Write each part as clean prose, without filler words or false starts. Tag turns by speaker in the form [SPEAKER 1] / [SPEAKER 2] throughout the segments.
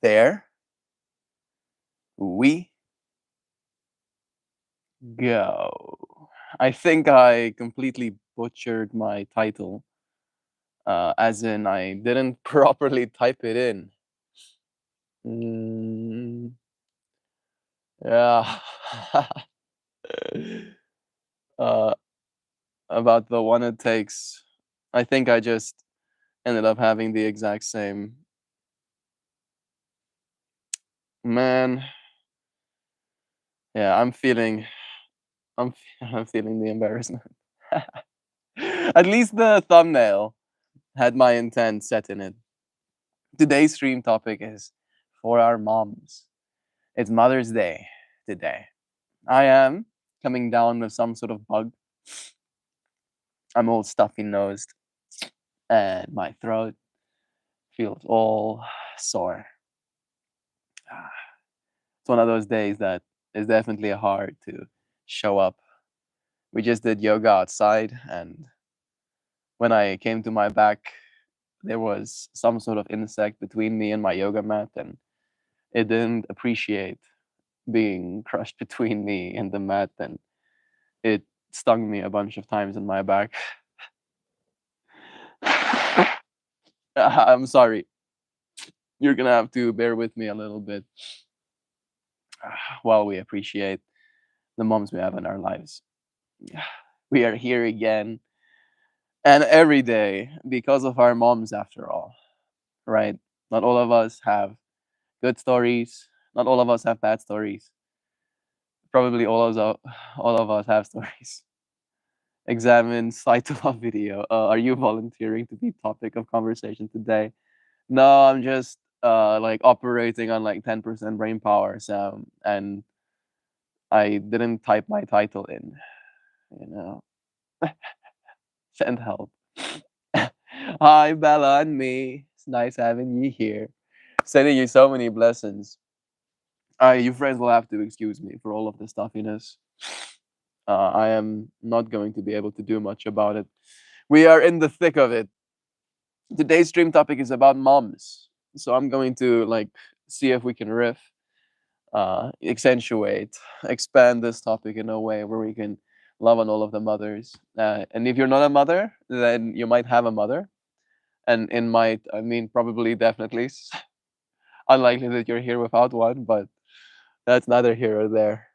[SPEAKER 1] There we go. I think I completely butchered my title, as in I didn't properly type it in. Mm, yeah. uh, about the one it takes. I think I just ended up having the exact same. Man, yeah, I'm feeling the embarrassment. At least the thumbnail had my intent set in it. Today's stream topic is for our moms. It's Mother's Day today. I am coming down with some sort of bug. I'm all stuffy nosed and my throat feels all sore. Ah, it's one of those days that is definitely hard to show up. We just did yoga outside, and when I came to my back, there was some sort of insect between me and my yoga mat, and it didn't appreciate being crushed between me and the mat, and it stung me a bunch of times in my back. I'm sorry. You're gonna have to bear with me a little bit while we appreciate the moms we have in our lives. We are here again and every day because of our moms, after all, right? Not all of us have good stories. Not all of us have bad stories. Probably all of us have stories. Examine title of video. Are you volunteering to be topic of conversation today? No, I'm just like operating on like 10% brain power, Sam, and I didn't type my title in. You know, send help. Hi, Bella and me. It's nice having you here. Sending you so many blessings. You friends will have to excuse me for all of the stuffiness. I am not going to be able to do much about it. We are in the thick of it. Today's stream topic is about moms. So I'm going to like see if we can riff, accentuate, expand this topic in a way where we can love on all of the mothers. And if you're not a mother, then you might have a mother. And in might, I mean, probably, definitely, unlikely that you're here without one, but that's neither here or there.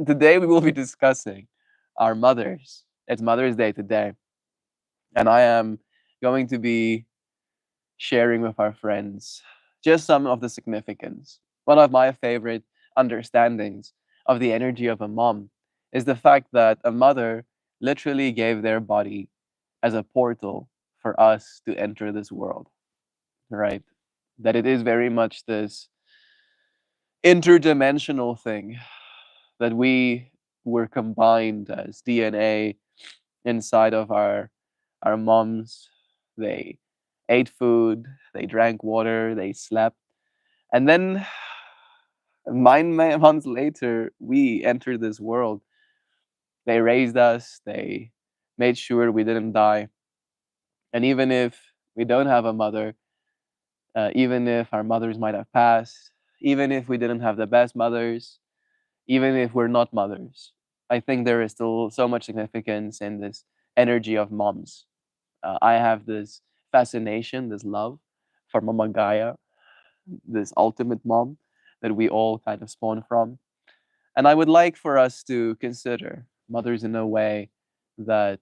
[SPEAKER 1] Today we will be discussing our mothers. It's Mother's Day today, and I am going to be sharing with our friends just some of the significance. One of my favorite understandings of the energy of a mom is the fact that a mother literally gave their body as a portal for us to enter this world, right? That it is very much this interdimensional thing that we were combined as DNA inside of our moms. They ate food, they drank water, they slept, and then 9 months later, we entered this world. They raised us. They made sure we didn't die. And even if we don't have a mother, even if our mothers might have passed, even if we didn't have the best mothers, even if we're not mothers, I think there is still so much significance in this energy of moms. I have this fascination, this love for Mama Gaia, this ultimate mom that we all kind of spawn from. And I would like for us to consider mothers in a way that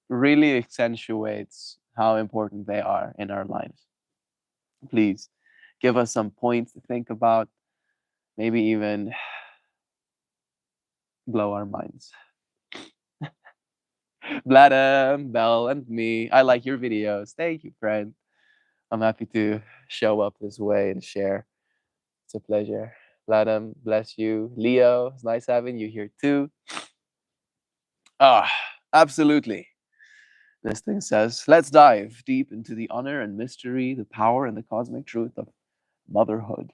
[SPEAKER 1] really accentuates how important they are in our lives. Please give us some points to think about, maybe even blow our minds. Bladam, Bell, and me. I like your videos. Thank you, friend. I'm happy to show up this way and share. It's a pleasure. Bladam, bless you. Leo, it's nice having you here too. Ah, absolutely. This thing says, let's dive deep into the honor and mystery, the power and the cosmic truth of motherhood.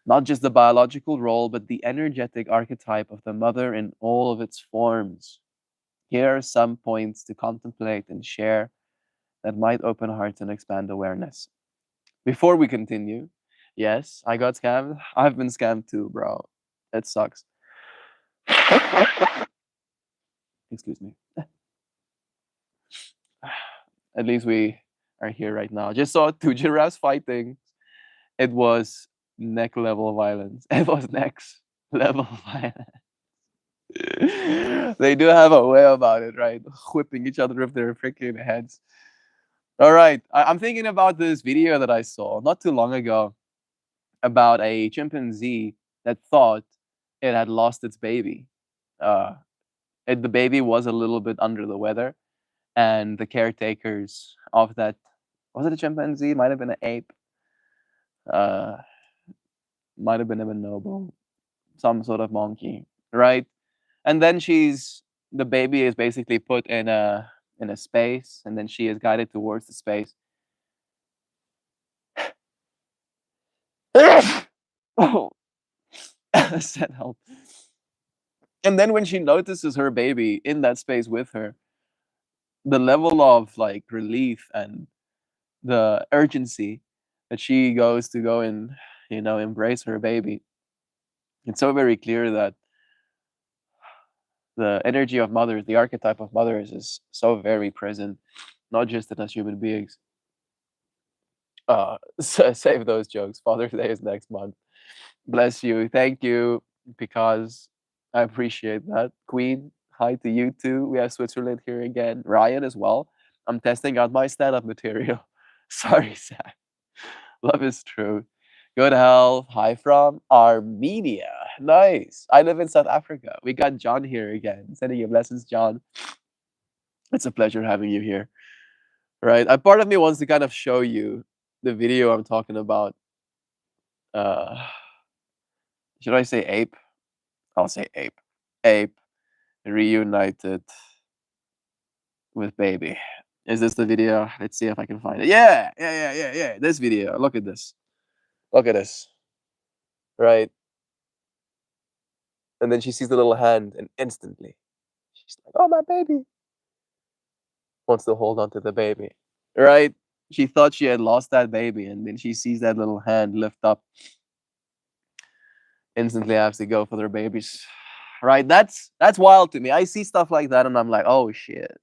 [SPEAKER 1] Not just the biological role, but the energetic archetype of the mother in all of its forms. Here are some points to contemplate and share that might open hearts and expand awareness. Before we continue, Yes, I got scammed. I've been scammed too, bro. It sucks. Excuse me. At least we are here right now. Just saw two giraffes fighting. It was neck level violence. It was next level violence. They do have a way about it, right? Whipping each other with their freaking heads. All right. I'm thinking about this video that I saw not too long ago about a chimpanzee that thought it had lost its baby. Uh, the baby was a little bit under the weather, and the caretakers of that, was it a chimpanzee? Might have been an ape. Uh, might have been a bonobo, some sort of monkey, right? And then the baby is basically put in a space, and then she is guided towards the space. Oh, said help. And then when she notices her baby in that space with her, the level of like relief and the urgency that she goes to go and embrace her baby, it's so very clear that the energy of mothers, the archetype of mothers, is so very present, not just in us human beings. Save those jokes. Father's Day is next month. Bless you. Thank you, because I appreciate that. Queen, hi to you too. We have Switzerland here again. Ryan as well. I'm testing out my stand-up material. Sorry, Sam. Love is true. Good health. Hi from Armenia. Nice. I live in South Africa. We got John here again. Sending you blessings, John. It's a pleasure having you here. Right. A part of me wants to kind of show you the video I'm talking about. Uh, should I say ape? I'll say ape. Ape reunited with baby. Is this the video? Let's see if I can find it. Yeah, yeah, yeah, yeah, yeah. This video. Look at this. Look at this. Right. And then she sees the little hand, and instantly she's like, "Oh, my baby!" Wants to hold on to the baby. Right. She thought she had lost that baby, and then she sees that little hand lift up. Instantly has to go for their babies. Right. That's wild to me. I see stuff like that, and I'm like, oh shit.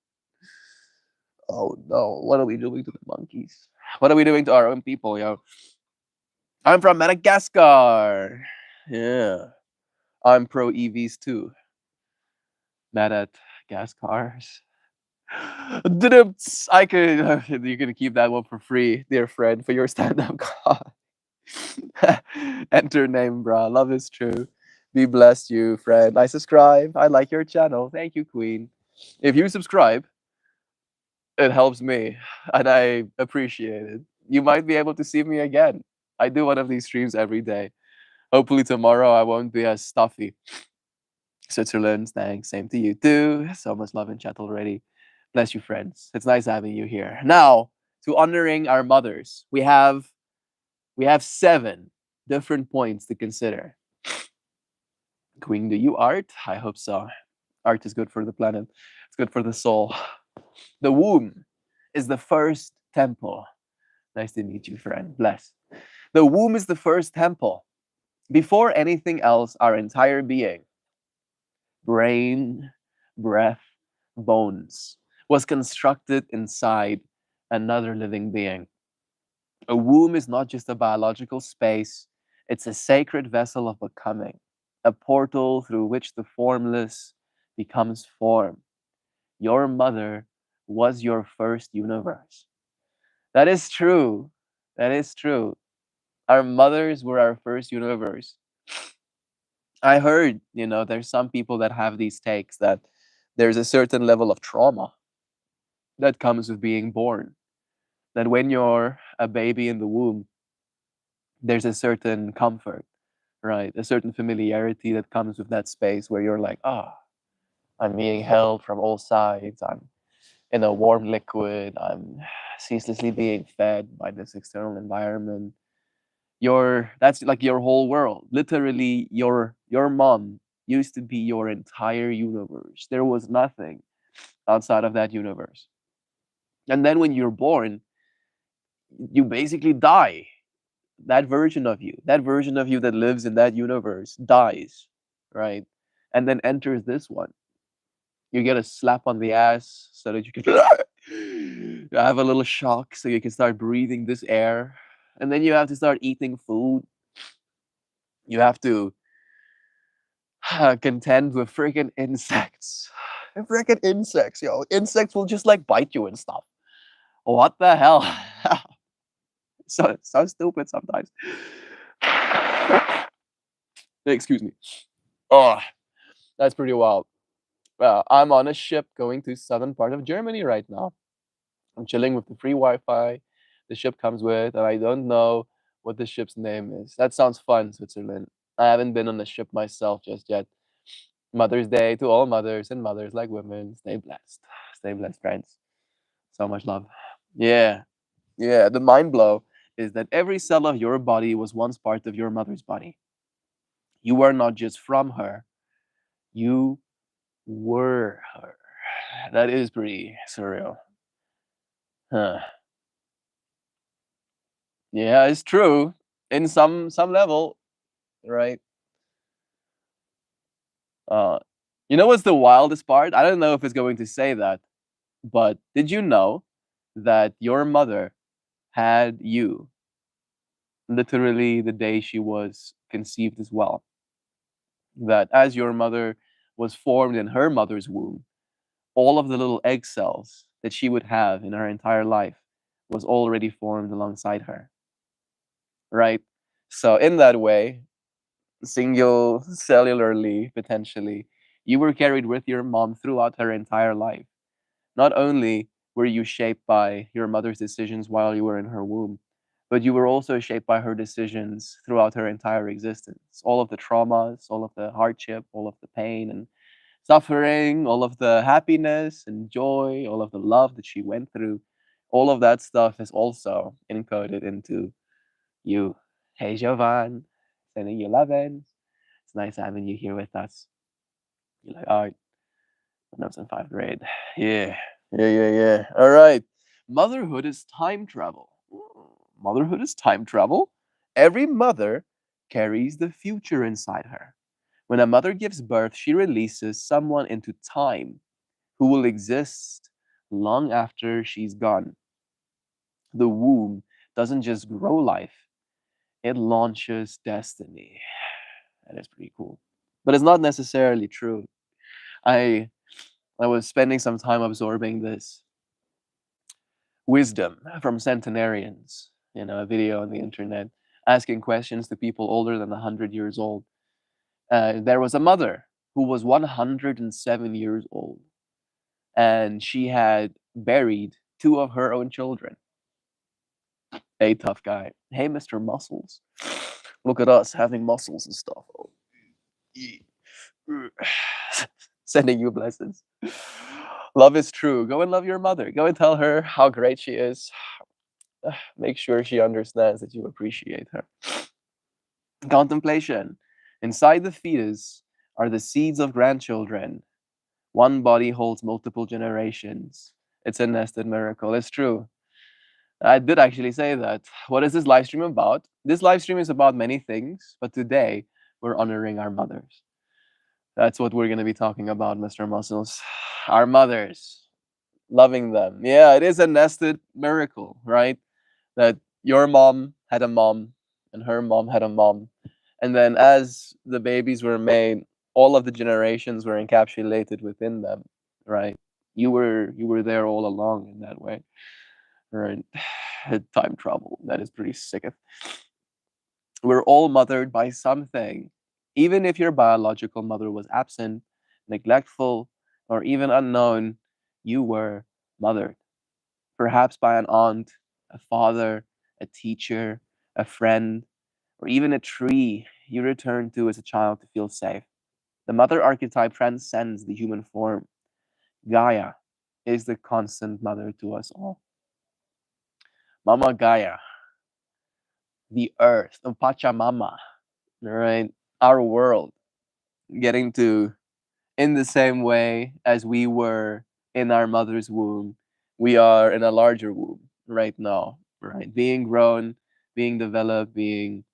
[SPEAKER 1] Oh no, what are we doing to the monkeys? What are we doing to our own people, yo? I'm from Madagascar. Yeah. I'm pro EVs too. Mad at gas cars. I could you can keep that one for free, dear friend, for your stand-up call. Enter name, bro. Love is true. Be blessed, you friend. I subscribe. I like your channel. Thank you, Queen. If you subscribe, it helps me, and I appreciate it. You might be able to see me again. I do one of these streams every day. Hopefully tomorrow I won't be as stuffy. Switzerland, thanks. Same to you too. So much love in chat already. Bless you, friends. It's nice having you here. Now, to honoring our mothers, we have 7 different points to consider. Queen, do you art? I hope so. Art is good for the planet. It's good for the soul. The womb is the first temple. Nice to meet you, friend. Bless. The womb is the first temple. Before anything else, our entire being, brain, breath, bones, was constructed inside another living being. A womb is not just a biological space, it's a sacred vessel of becoming, a portal through which the formless becomes form. Your mother was your first universe. That is true. That is true. Our mothers were our first universe. I heard, there's some people that have these takes that there's a certain level of trauma that comes with being born. That when you're a baby in the womb, there's a certain comfort, right? A certain familiarity that comes with that space where you're like, I'm being held from all sides. I'm in a warm liquid. I'm ceaselessly being fed by this external environment. That's like your whole world. Literally, your mom used to be your entire universe. There was nothing outside of that universe. And then when you're born, you basically die. that version of you that lives in that universe dies, right? And then enters this one. You get a slap on the ass so that you can have a little shock so you can start breathing this air. And then you have to start eating food. You have to contend with freaking insects. Freaking insects, yo. Insects will just like bite you and stuff. What the hell? So stupid sometimes. Excuse me. Oh, that's pretty wild. I'm on a ship going to southern part of Germany right now. I'm chilling with the free Wi-Fi the ship comes with, and I don't know what the ship's name is. That sounds fun, Switzerland. I haven't been on a ship myself just yet. Mother's Day to all mothers and mothers like women. Stay blessed. Stay blessed, friends. So much love. Yeah, yeah. The mind blow is that every cell of your body was once part of your mother's body. You were not just from her, you were her. That is pretty surreal. Huh. Yeah, it's true. In some level, right? Uh you know what's the wildest part? I don't know if it's going to say that, but did you know that your mother had you literally the day she was conceived as well? That as your mother was formed in her mother's womb, all of the little egg cells that she would have in her entire life was already formed alongside her, right? So in that way, single cellularly potentially, you were carried with your mom throughout her entire life. Not only were you shaped by your mother's decisions while you were in her womb, but you were also shaped by her decisions throughout her entire existence. All of the traumas, all of the hardship, all of the pain and suffering, all of the happiness and joy, all of the love that she went through, all of that stuff is also encoded into you. Hey, Jovan, sending you lovins. It's nice having you here with us. You're like, all right, when I was in 5th grade. Yeah, yeah. All right. Motherhood is time travel. Motherhood is time travel. Every mother carries the future inside her. When a mother gives birth, she releases someone into time who will exist long after she's gone. The womb doesn't just grow life, it launches destiny. That is pretty cool. But it's not necessarily true. I I was spending some time absorbing this wisdom from centenarians, a video on the internet asking questions to people older than 100 years old. There was a mother who was 107 years old, and she had buried two of her own children. A tough guy. Hey, Mr. Muscles. Look at us having muscles and stuff. Oh, yeah. Sending you blessings. Love is true. Go and love your mother. Go and tell her how great she is. Make sure she understands that you appreciate her. Contemplation. Inside the fetus are the seeds of grandchildren. One body holds multiple generations. It's a nested miracle. It's true. I did actually say that. What is this live stream about? This live stream is about many things, but today we're honoring our mothers. That's what we're going to be talking about, Mr. Muscles. Our mothers, loving them. Yeah, it is a nested miracle, right? That your mom had a mom and her mom had a mom. And then as the babies were made, all of the generations were encapsulated within them, right? You were there all along in that way. Right. Time travel. That is pretty sick. We're all mothered by something. Even if your biological mother was absent, neglectful, or even unknown, you were mothered. Perhaps by an aunt, a father, a teacher, a friend, or even a tree you return to as a child to feel safe. The mother archetype transcends the human form. Gaia is the constant mother to us all. Mama Gaia, the earth, the Pachamama, right? Our world, getting to, in the same way as we were in our mother's womb, we are in a larger womb right now, right? Being grown, being developed, being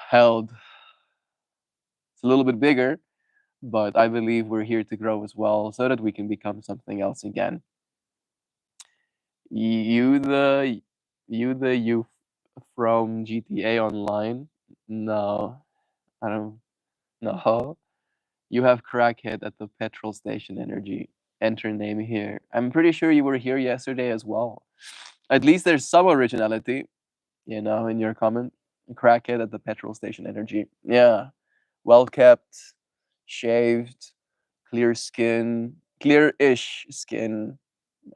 [SPEAKER 1] held. It's a little bit bigger, but I believe we're here to grow as well so that we can become something else again. You the you from GTA Online? No, I don't know. You have crackhead at the petrol station energy. Enter name here. I'm pretty sure you were here yesterday as well. At least there's some originality, in your comment. Crackhead at the petrol station energy. Yeah. Well kept, shaved, clear skin, clear-ish skin,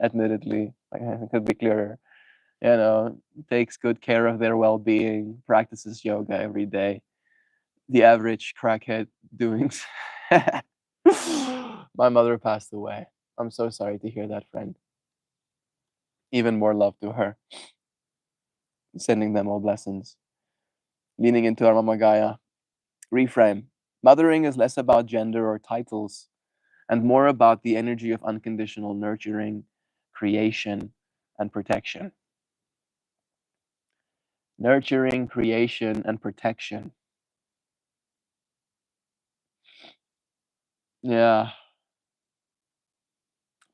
[SPEAKER 1] admittedly. Like, it could be clearer. Takes good care of their well-being, practices yoga every day. The average crackhead doing. My mother passed away. I'm so sorry to hear that, friend. Even more love to her. Sending them all blessings. Leaning into our Mama Gaia. Reframe. Mothering is less about gender or titles and more about the energy of unconditional nurturing, creation, and protection. Nurturing, creation, and protection. Yeah.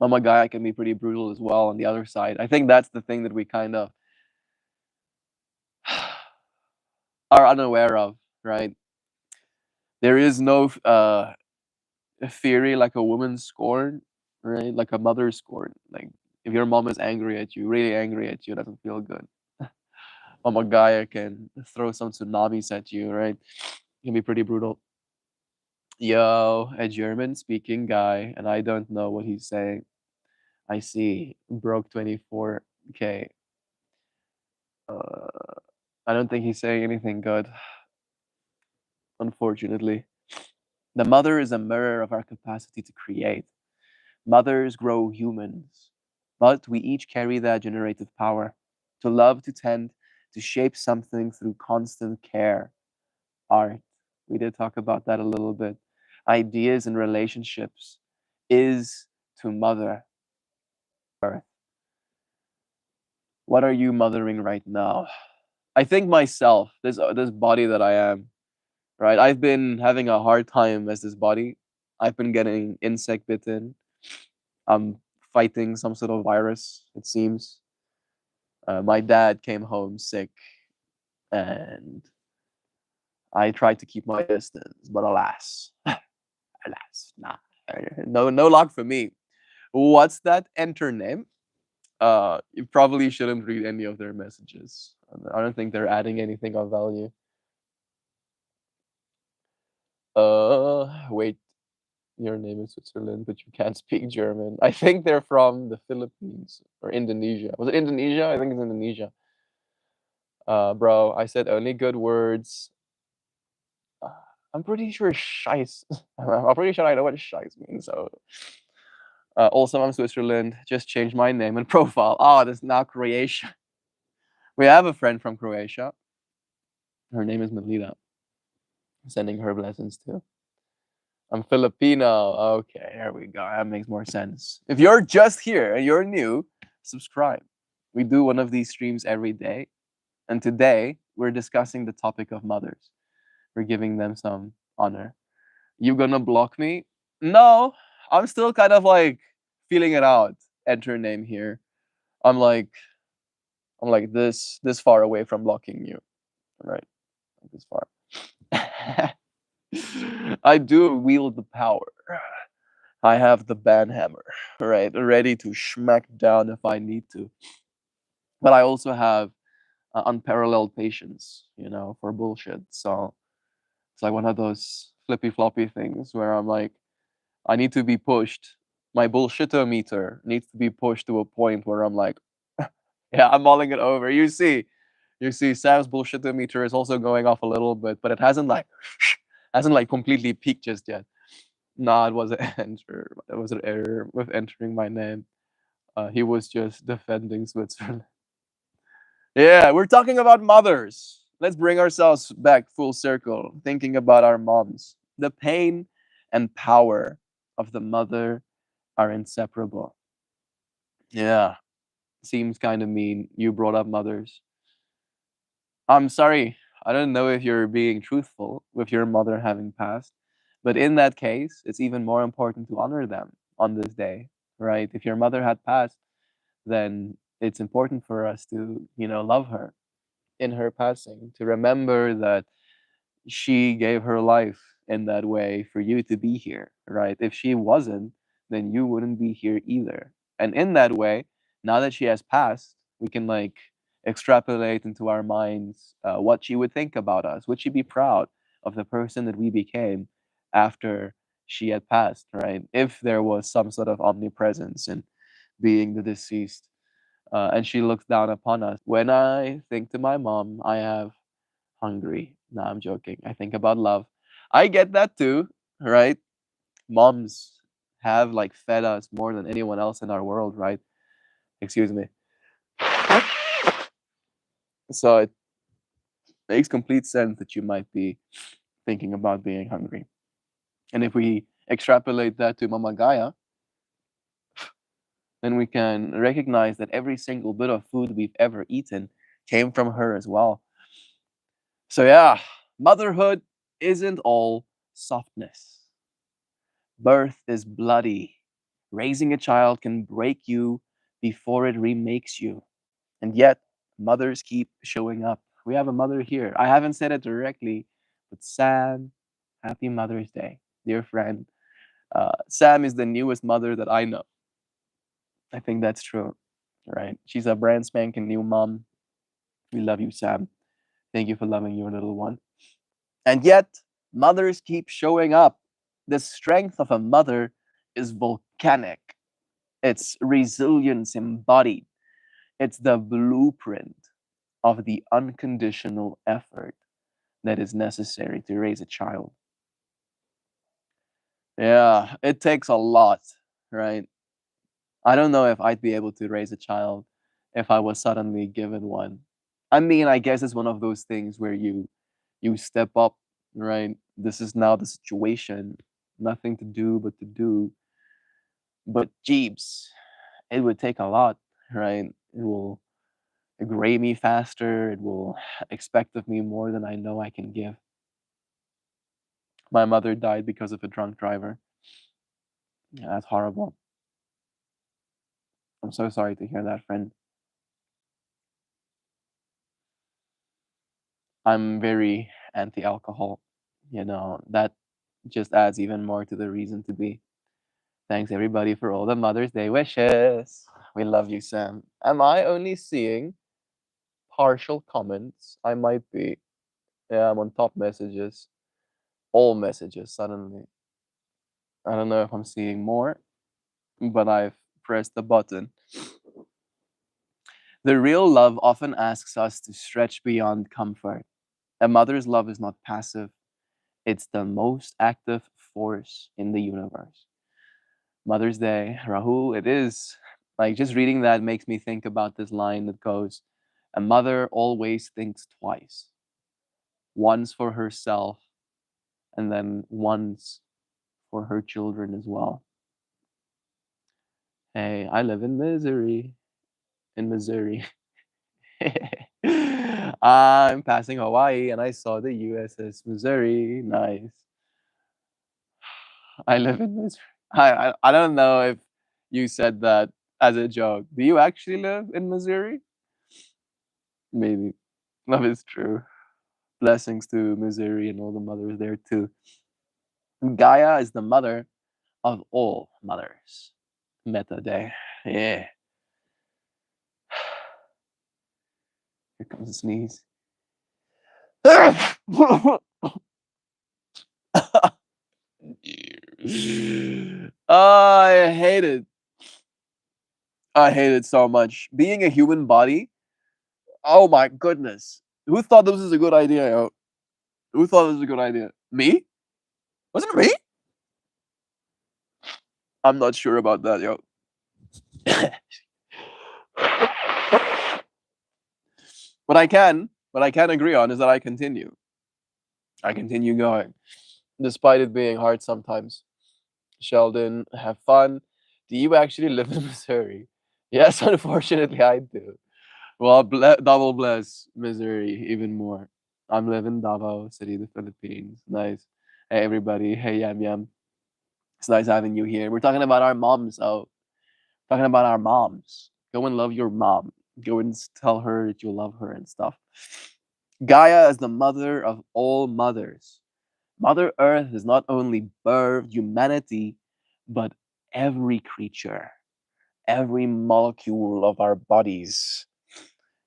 [SPEAKER 1] Mama Gaia can be pretty brutal as well on the other side. I think that's the thing that we kind of are unaware of, right? There is no theory like a woman's scorn, right? Like a mother's scorn. Like if your mom is angry at you, really angry at you, it doesn't feel good. Mama Gaia can throw some tsunamis at you, right? It can be pretty brutal. Yo, a German speaking guy, and I don't know what he's saying. I see. Broke 24K. Uh, I don't think he's saying anything good, unfortunately. The mother is a mirror of our capacity to create. Mothers grow humans, but we each carry that generative power to love, to tend, to shape something through constant care. Art. We did talk about that a little bit. Ideas and relationships is to mother earth. What are you mothering right now? I think myself, this body that I am, right? I've been having a hard time as this body. I've been getting insect bitten. I'm fighting some sort of virus, it seems. My dad came home sick, and I tried to keep my distance, but alas, alas, nah, no luck for me. What's that enter name? You probably shouldn't read any of their messages. I don't think they're adding anything of value. Wait, your name is Switzerland, but you can't speak German. I think they're from the Philippines or Indonesia. Was it Indonesia? I think it's Indonesia. Bro, I said only good words. Uh, I'm pretty sure Scheiß. I'm pretty sure I know what Scheiß means. So, also, I'm Switzerland. Just changed my name and profile. Oh, this is now Croatia. We have a friend from Croatia. Her name is Melita. Sending her blessings too. I'm Filipino. Okay, there we go. That makes more sense. If you're just here and you're new, subscribe. We do one of these streams every day. And today, we're discussing the topic of mothers. We're giving them some honor. You gonna block me? No, I'm still kind of like feeling it out. Enter name here. I'm like this far away from blocking you, right? This far. I do wield the power. I have the banhammer, right, ready to smack down if I need to. But I also have unparalleled patience, for bullshit. So it's like one of those flippy floppy things where I'm like, I need to be pushed. My bullshitometer needs to be pushed to a point where I'm like, yeah, I'm mulling it over. You see, Sam's bullshitometer is also going off a little bit, but it hasn't like hasn't like completely peaked just yet. No, it was an enter. It was an error with entering my name. He was just defending Switzerland. Yeah, we're talking about mothers. Let's bring ourselves back full circle, thinking about our moms. The pain and power of the mother are inseparable. Yeah, seems kind of mean. You brought up mothers. I'm sorry. I don't know if you're being truthful with your mother having passed, but in that case, it's even more important to honor them on this day, right? If your mother had passed, then it's important for us to, love her in her passing, to remember that she gave her life in that way for you to be here, right? If she wasn't, then you wouldn't be here either. And in that way, now that she has passed, we can like extrapolate into our minds what she would think about us. Would she be proud of the person that we became after she had passed, right? If there was some sort of omnipresence in being the deceased, and she looks down upon us. When I think to my mom, I have hungry. No, I'm joking. I think about love. I get that too, right? Moms have like fed us more than anyone else in our world, right? Excuse me. So it makes complete sense that you might be thinking about being hungry. And if we extrapolate that to Mama Gaia, then we can recognize that every single bit of food we've ever eaten came from her as well. So yeah, motherhood isn't all softness. Birth is bloody. Raising a child can break you before it remakes you. And yet, mothers keep showing up. We have a mother here. I haven't said it directly, but Sam, happy Mother's Day, dear friend. Sam is the newest mother that I know. I think that's true, right? She's a brand spanking new mom. We love you, Sam. Thank you for loving your little one. And yet, mothers keep showing up. The strength of a mother is volcanic. It's resilience embodied. It's the blueprint of the unconditional effort that is necessary to raise a child. Yeah, it takes a lot, right? I don't know if I'd be able to raise a child if I was suddenly given one. I mean, I guess it's one of those things where you step up, right? This is now the situation, nothing to do but to do. But jeeps, it would take a lot, right? It will grade me faster. It will expect of me more than I know I can give. My mother died because of a drunk driver. Yeah, that's horrible. I'm so sorry to hear that, friend. I'm very anti alcohol. That just adds even more to the reason to be. Thanks, everybody, for all the Mother's Day wishes. We love you, Sam. Am I only seeing partial comments? I might be. Yeah, I'm on top messages. All messages suddenly. I don't know if I'm seeing more, but I've pressed the button. The real love often asks us to stretch beyond comfort. A mother's love is not passive, it's the most active force in the universe. Mother's Day, Rahul, it is. Like just reading that makes me think about this line that goes, a mother always thinks twice, once for herself, and then once for her children as well. Hey, I live in misery, in Missouri. I'm passing Hawaii and I saw the USS Missouri. Nice. I live in Missouri. I don't know if you said that as a joke. Do you actually live in Missouri? Maybe. Love is true. Blessings to Missouri and all the mothers there too. Gaia is the mother of all mothers. Meta Day. Yeah. Here comes a sneeze. I hate it. I hate it so much. Being a human body, oh my goodness. Who thought this was a good idea, yo? Who thought this was a good idea? Me? Wasn't it me? I'm not sure about that, yo. what I can agree on is that I continue. I continue going, despite it being hard sometimes. Sheldon, have fun. Do you actually live in Missouri? Yes, unfortunately, I do. Well, double bless misery even more. I'm living Davao City, the Philippines. Nice. Hey everybody. Hey Yam Yam. It's nice having you here. We're talking about our moms. Oh, talking about our moms. Go and love your mom. Go and tell her that you love her and stuff. Gaia is the mother of all mothers. Mother Earth has not only birthed humanity, but every creature, every molecule of our bodies.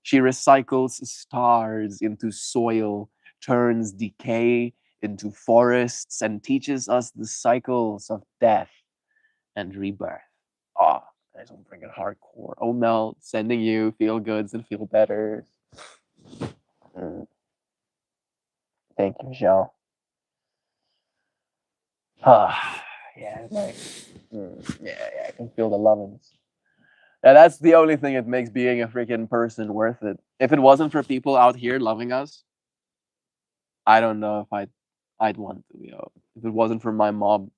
[SPEAKER 1] She recycles stars into soil, turns decay into forests, and teaches us the cycles of death and rebirth. Ah, that's some freaking hardcore. Oh, Mel, sending you feel goods and feel better. Mm, thank you, Michelle. Ah, yeah, it's nice. Yeah, I can feel the lovins. Yeah, that's the only thing that makes being a freaking person worth it. If it wasn't for people out here loving us, I don't know if I'd want to, if it wasn't for my mom.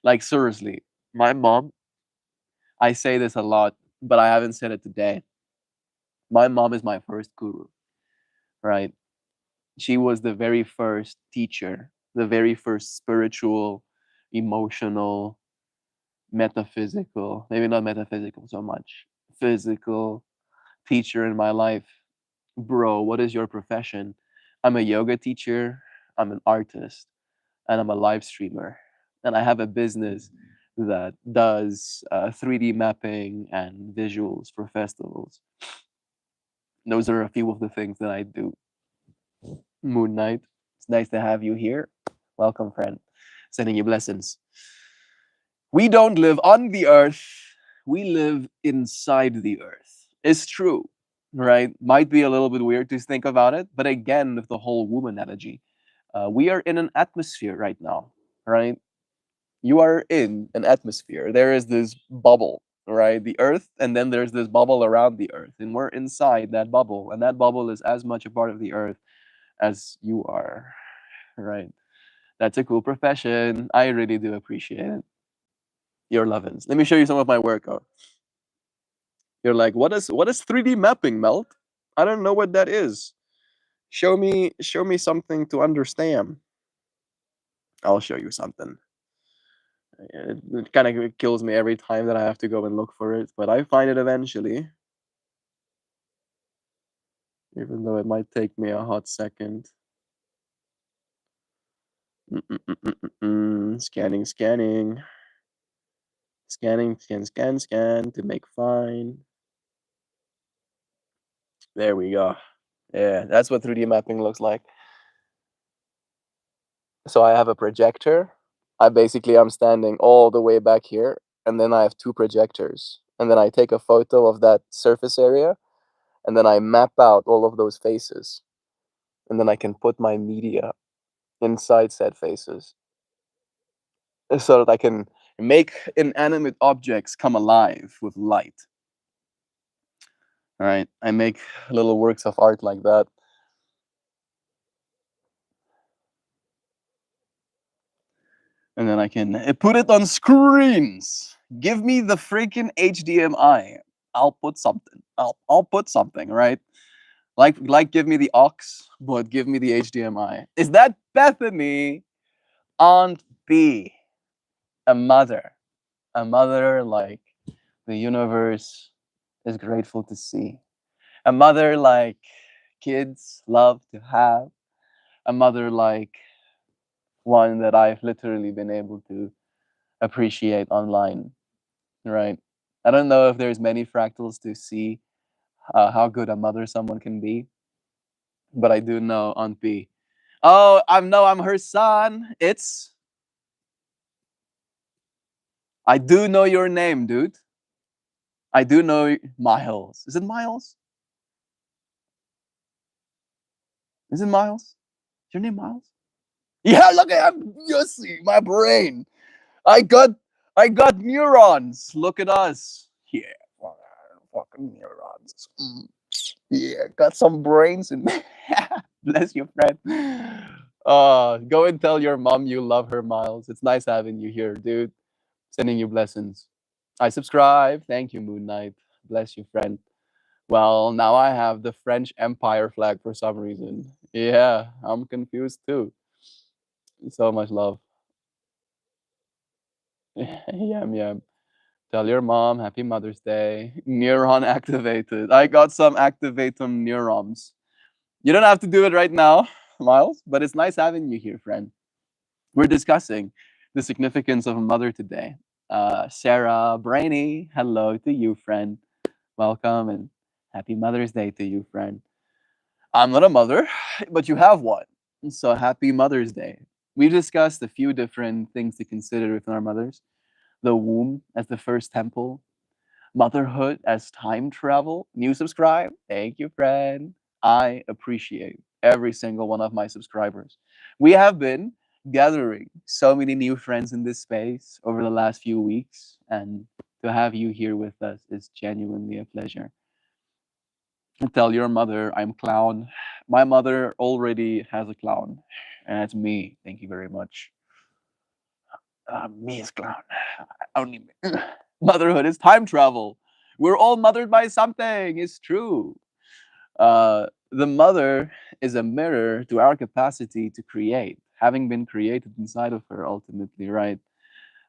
[SPEAKER 1] Like seriously, my mom, I say this a lot, but I haven't said it today. My mom is my first guru, right? She was the very first teacher, the very first spiritual, emotional, metaphysical, maybe not metaphysical so much, physical teacher in my life. Bro, what is your profession? I'm a yoga teacher, I'm an artist, and I'm a live streamer. And I have a business that does 3D mapping and visuals for festivals. Those are a few of the things that I do. Moon Knight, it's nice to have you here. Welcome, friend. Sending you blessings. We don't live on the earth, we live inside the earth. It's true, right? Might be a little bit weird to think about it, but again, with the whole woman energy, we are in an atmosphere right now, right? You are in an atmosphere. There is this bubble, right? The earth, and then there's this bubble around the earth, and we're inside that bubble, and that bubble is as much a part of the earth as you are, right? That's a cool profession. I really do appreciate it. Your lovin's. Let me show you some of my work. Oh, you're like, what is 3D mapping, Melt? I don't know what that is. Show me something to understand. I'll show you something. It kind of kills me every time that I have to go and look for it, but I find it eventually, even though it might take me a hot second. Scanning, scanning, scanning, scan to make fine. There we go. Yeah, that's what 3D mapping looks like. So I have a projector. I'm standing all the way back here, and then I have two projectors. And then I take a photo of that surface area, and then I map out all of those faces. And then I can put my media inside said faces so that I can make inanimate objects come alive with light. All right. I make little works of art like that. And then I can put it on screens. Give me the freaking HDMI. I'll put something. I'll put something, right? Like give me the aux, but give me the HDMI. Is that Bethany? Aunt B, a mother. A mother like the universe is grateful to see. A mother like kids love to have. A mother like one that I've literally been able to appreciate online, right? I don't know if there's many fractals to see how good a mother someone can be, but I do know Aunt B. Oh, I'm her son. I do know your name, dude. I do know Miles. Is it Miles? Is it Miles? Is your name Miles? Yeah, look at you see my brain. I got I got neurons. Look at us. Yeah, fucking neurons. Yeah, got some brains in me. Bless you, friend. Go and tell your mom you love her, Miles. It's nice having you here, dude. Sending you blessings. I subscribe. Thank you, Moon Knight. Bless you, friend. Well, now I have the French Empire flag for some reason. Yeah, I'm confused too. So much love. Yum yum. Tell your mom Happy Mother's Day. Neuron activated. I got some activatum neurons. You don't have to do it right now, Miles, but it's nice having you here, friend. We're discussing the significance of a mother today. Sarah Brainy, hello to you, friend. Welcome and happy Mother's Day to you, friend. I'm not a mother, but you have one. So happy Mother's Day. We've discussed a few different things to consider with our mothers: the womb as the first temple, motherhood as time travel. New subscribe. Thank you, friend. I appreciate every single one of my subscribers. We have been gathering so many new friends in this space over the last few weeks, and to have you here with us is genuinely a pleasure. Tell your mother I'm clown. My mother already has a clown, and it's me. Thank you very much. Me as clown. Only me. Motherhood is time travel. We're all mothered by something. It's true. The mother is a mirror to our capacity to create, having been created inside of her ultimately, right?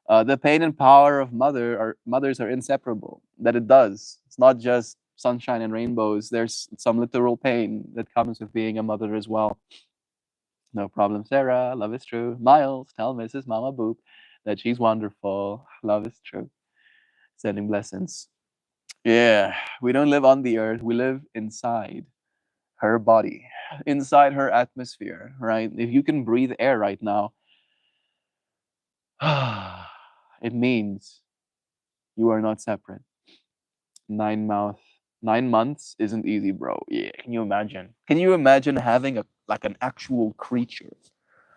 [SPEAKER 1] The pain and power of mothers are inseparable. That it does. It's not just sunshine and rainbows. There's some literal pain that comes with being a mother as well. No problem, Sarah. Love is true. Miles, tell Mrs. Mama Boop that she's wonderful. Love is true. Sending blessings. Yeah, we don't live on the earth. We live inside her body, inside her atmosphere, right? If you can breathe air right now, it means you are not separate. Nine mouth, 9 months isn't easy, bro. Yeah, can you imagine? Can you imagine having a like an actual creature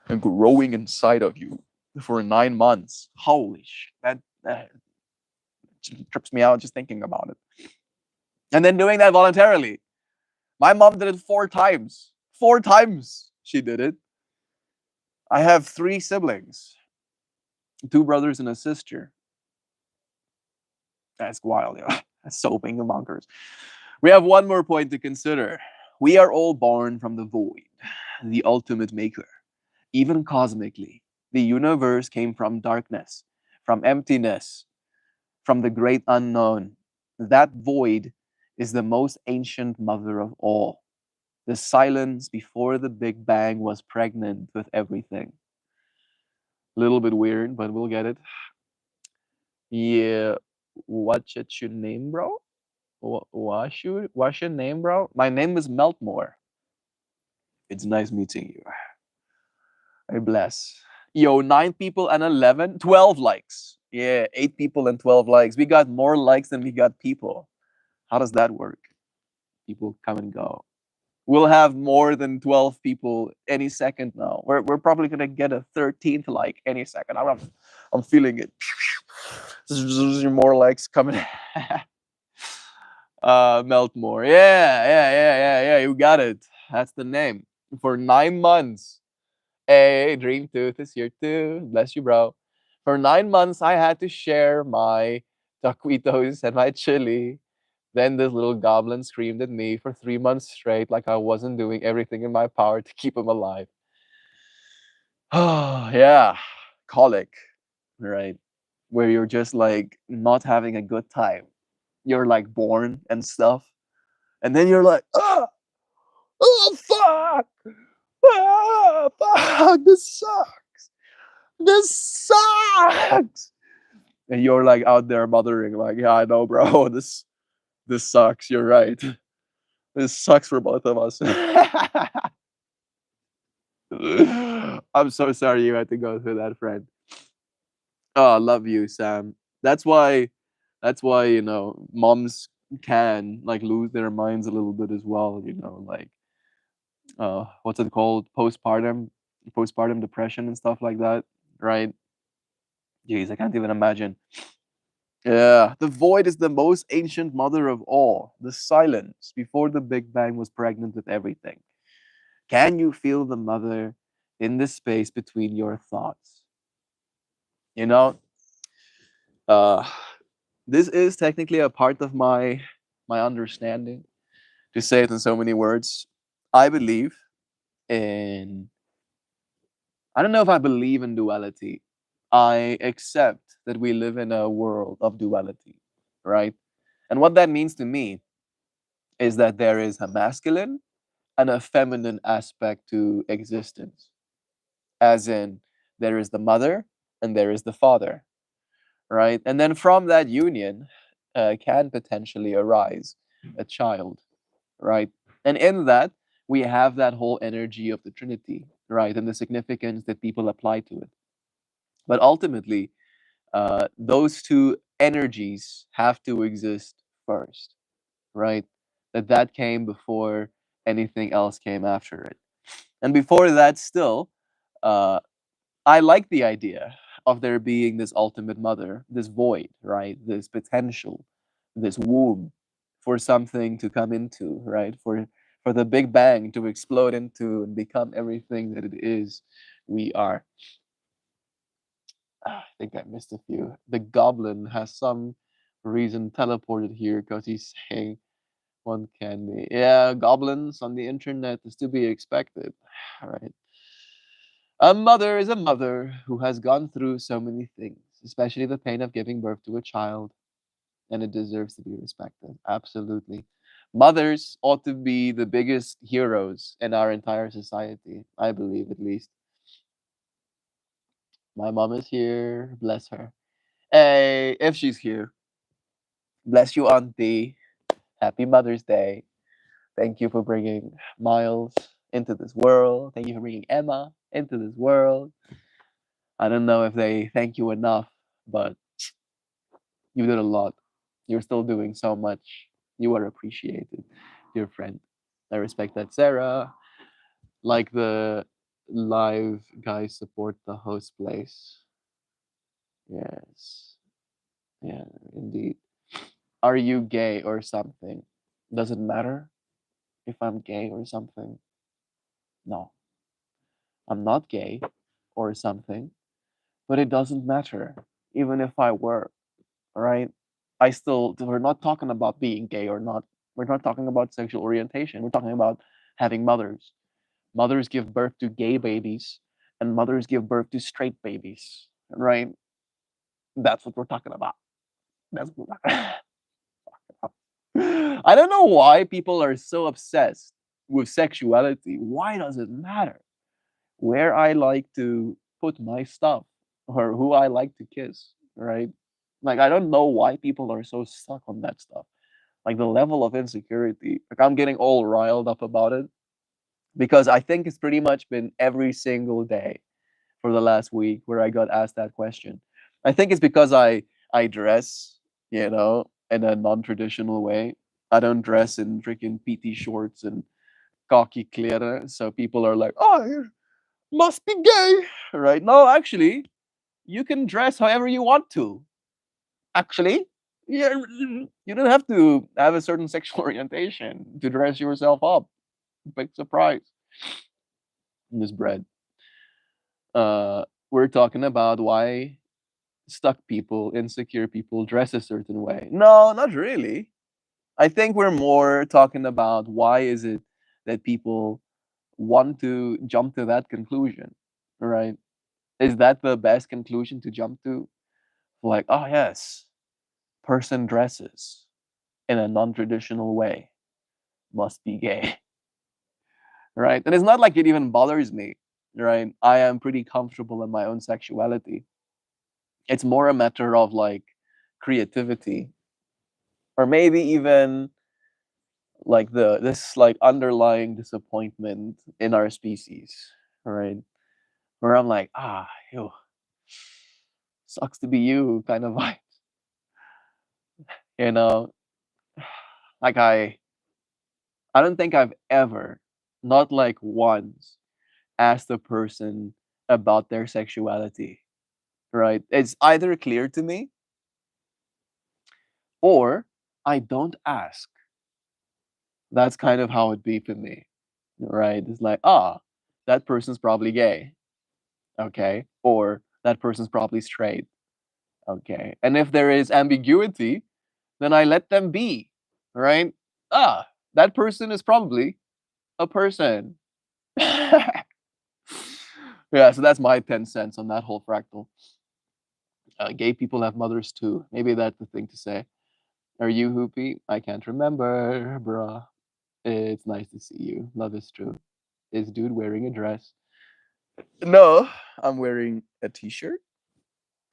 [SPEAKER 1] and growing inside of you for 9 months? Holy shit, that trips me out just thinking about it. And then doing that voluntarily. My mom did it 4 times. 4 times she did it. I have 3 siblings, 2 brothers and a sister. That's wild, yeah. That's so bonkers. We have one more point to consider. We are all born from the void, the ultimate maker. Even cosmically, the universe came from darkness, from emptiness, from the great unknown. That void is the most ancient mother of all. The silence before the Big Bang was pregnant with everything. A little bit weird, but we'll get it. Yeah, what's your name, bro? What's your name, bro? My name is MeltMore. It's nice meeting you. I bless. Yo, 9 people and 11, 12 likes. Yeah, 8 people and 12 likes. We got more likes than we got people. How does that work? People come and go. We'll have more than 12 people any second now. We're probably gonna get a 13th like any second. I'm feeling it. There's more likes coming. Meltmore. Yeah. You got it. That's the name. For 9 months. Hey, Dream Tooth is here too. Bless you, bro. For 9 months, I had to share my taquitos and my chili. Then this little goblin screamed at me for 3 months straight, like I wasn't doing everything in my power to keep him alive. Oh, yeah. Colic, right? Where you're just like not having a good time. You're like born and stuff. And then you're like, oh, fuck. Fuck. This sucks. This sucks. And you're like out there mothering, like, yeah, I know, bro. This sucks. You're right. This sucks for both of us. I'm so sorry you had to go through that, friend. Oh, I love you, Sam. That's why moms can like lose their minds a little bit as well, like what's it called? Postpartum depression and stuff like that, right? Jeez, I can't even imagine. Yeah, the void is the most ancient mother of all. The silence before the Big Bang was pregnant with everything. Can you feel the mother in the space between your thoughts? You know, uh, this is technically a part of my understanding. To say it in so many words, I believe in, I don't know if I believe in duality. I accept that we live in a world of duality, right? And what that means to me is that there is a masculine and a feminine aspect to existence, as in, there is the mother and there is the father, right? And then from that union can potentially arise a child, right? And in that, we have that whole energy of the Trinity, right? And the significance that people apply to it. But ultimately, those two energies have to exist first, right? That came before anything else came after it. And before that, still, uh, I like the idea of there being this ultimate mother, this void, right? This potential, this womb for something to come into, right? For the Big Bang to explode into and become everything that it is we are. I think I missed a few. The goblin has some reason teleported here because he's saying one can be. Yeah, goblins on the internet is to be expected. All right. A mother is a mother who has gone through so many things, especially the pain of giving birth to a child, and it deserves to be respected. Absolutely. Mothers ought to be the biggest heroes in our entire society, I believe, at least. My mom is here. Bless her. Hey, if she's here, bless you, Auntie. Happy Mother's Day. Thank you for bringing Miles into this world. Thank you for bringing Emma into this world. I don't know if they thank you enough, but you did a lot. You're still doing so much. You are appreciated, dear friend. I respect that. Sarah, like the live guys support the host place. Yes. Yeah, indeed. Are you gay or something? Does it matter if I'm gay or something? No, I'm not gay or something, but it doesn't matter. Even if I were, all right? I still, we're not talking about being gay or not. We're not talking about sexual orientation. We're talking about having mothers. Mothers give birth to gay babies, and mothers give birth to straight babies, right? That's what we're talking about. That's what we're talking about. I don't know why people are so obsessed with sexuality. Why does it matter where I like to put my stuff or who I like to kiss, right? Like, I don't know why people are so stuck on that stuff. Like, the level of insecurity, like, I'm getting all riled up about it because I think it's pretty much been every single day for the last week where I got asked that question. I think it's because I dress, in a non-traditional way. I don't dress in freaking PT shorts and cocky kleren, so people are like, "Oh, you must be gay," right? No, actually, you can dress however you want to. Actually, yeah, you don't have to have a certain sexual orientation to dress yourself up. Big surprise. This bread. We're talking about why stuck people, insecure people dress a certain way. No, not really. I think we're more talking about why is it that people want to jump to that conclusion, right? Is that the best conclusion to jump to? Like, oh yes, person dresses in a non-traditional way, must be gay, right? And it's not like it even bothers me, right? I am pretty comfortable in my own sexuality. It's more a matter of like creativity, or maybe even like this like underlying disappointment in our species, right? Where I'm like, yo, sucks to be you kind of vibe, you know? Like I don't think I've ever, not like once, asked a person about their sexuality, right? It's either clear to me or I don't ask. That's kind of how it be for me, right? It's like, that person's probably gay, okay? Or that person's probably straight, okay? And if there is ambiguity, then I let them be, right? Ah, that person is probably a person. Yeah, so that's my 10 cents on that whole fractal. Gay people have mothers too. Maybe that's the thing to say. Are you Hoopy? I can't remember, bruh. It's nice to see you. Love is true. Is dude wearing a dress? No, I'm wearing a t-shirt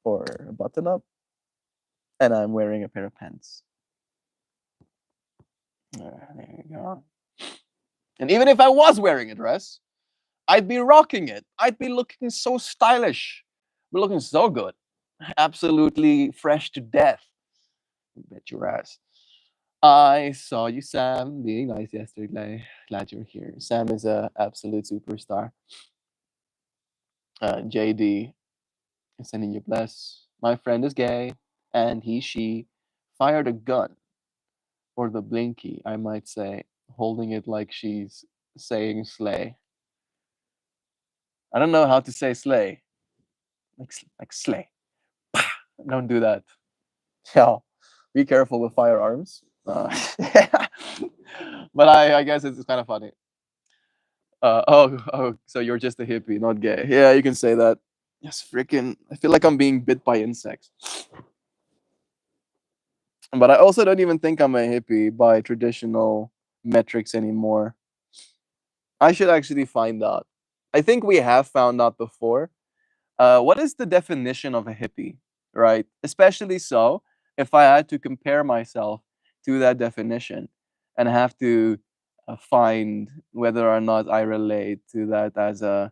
[SPEAKER 1] or a button up, and I'm wearing a pair of pants. There you go. And even if I was wearing a dress, I'd be rocking it. I'd be looking so stylish. Be looking so good. Absolutely fresh to death. Bet your ass. I saw you, Sam, being nice yesterday. Glad you're here. Sam is a absolute superstar. JD is sending you bless. My friend is gay, and she fired a gun, or the blinky, I might say, holding it like she's saying slay. I don't know how to say slay. Like slay. Don't do that. Yeah. Be careful with firearms. But I guess it's kind of funny. Oh, so you're just a hippie, not gay. Yeah, you can say that. Yes, freaking. I feel like I'm being bit by insects. But I also don't even think I'm a hippie by traditional metrics anymore. I should actually find out. I think we have found out before. What is the definition of a hippie, right? Especially so if I had to compare myself to that definition and have to find whether or not I relate to that as a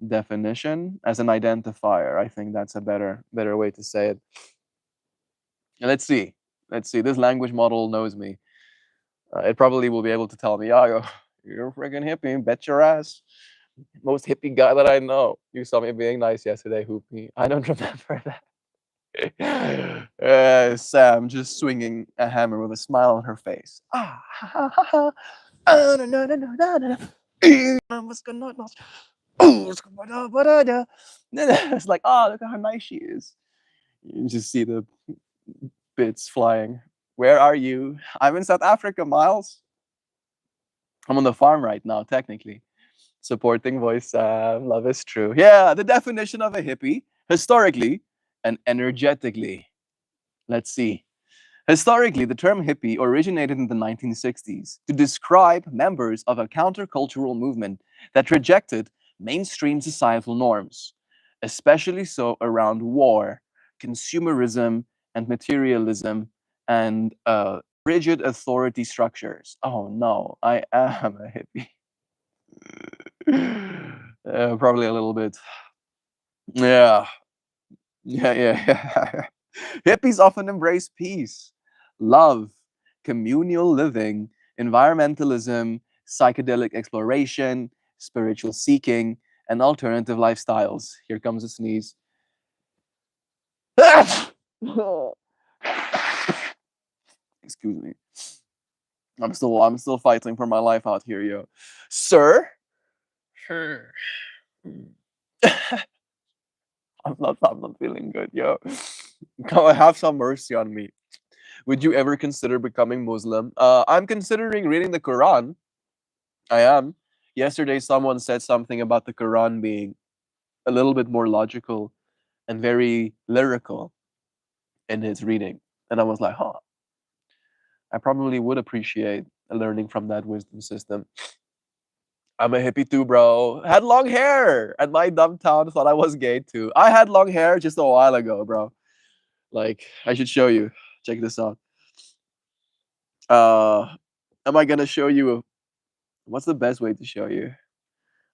[SPEAKER 1] definition, as an identifier. I think that's a better way to say it. Let's see. Let's see. This language model knows me. It probably will be able to tell me, yeah, you're a freaking hippie, bet your ass. Most hippie guy that I know. You saw me being nice yesterday, Hoopy. I don't remember that. Sam just swinging a hammer with a smile on her face. Ah, ha, ha, ha, ha. Ah, no, no, no, no, no, no. What's going on? Oh, what's going on? It's like, oh, look at how nice she is. You just see the bits flying. Where are you? I'm in South Africa, Miles. I'm on the farm right now, technically. Supporting voice, love is true. Yeah, the definition of a hippie, historically and energetically. Let's see. Historically, the term hippie originated in the 1960s to describe members of a countercultural movement that rejected mainstream societal norms, especially so around war, consumerism, and materialism, and rigid authority structures. Oh no, I am a hippie. Probably a little bit. Yeah, yeah. Hippies often embrace peace, love, communal living, environmentalism, psychedelic exploration, spiritual seeking, and alternative lifestyles. Here comes a sneeze. Excuse me. I'm still fighting for my life out here, yo. Sir? Sure. I'm not feeling good, yo. Come on, have some mercy on me. Would you ever consider becoming Muslim? I'm considering reading the Quran. I am. Yesterday, someone said something about the Quran being a little bit more logical and very lyrical in his reading. And I was like, huh, I probably would appreciate learning from that wisdom system. I'm a hippie too, bro. Had long hair, and my dumb town thought I was gay too. I had long hair just a while ago, bro. Like, I should show you. Check this out. Uh, am I gonna show you? What's the best way to show you?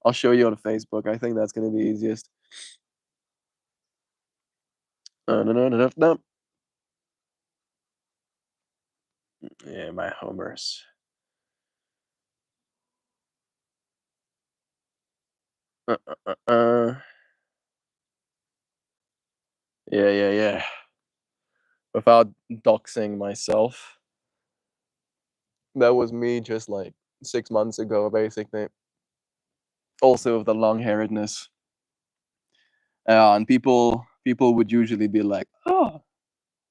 [SPEAKER 1] I'll show you on Facebook. I think that's gonna be easiest. No, no, no, no, no. Yeah, my homers. Uh, uh, yeah. Without doxing myself. That was me just like 6 months ago, basically. Also with the long hairedness. And people would usually be like, oh,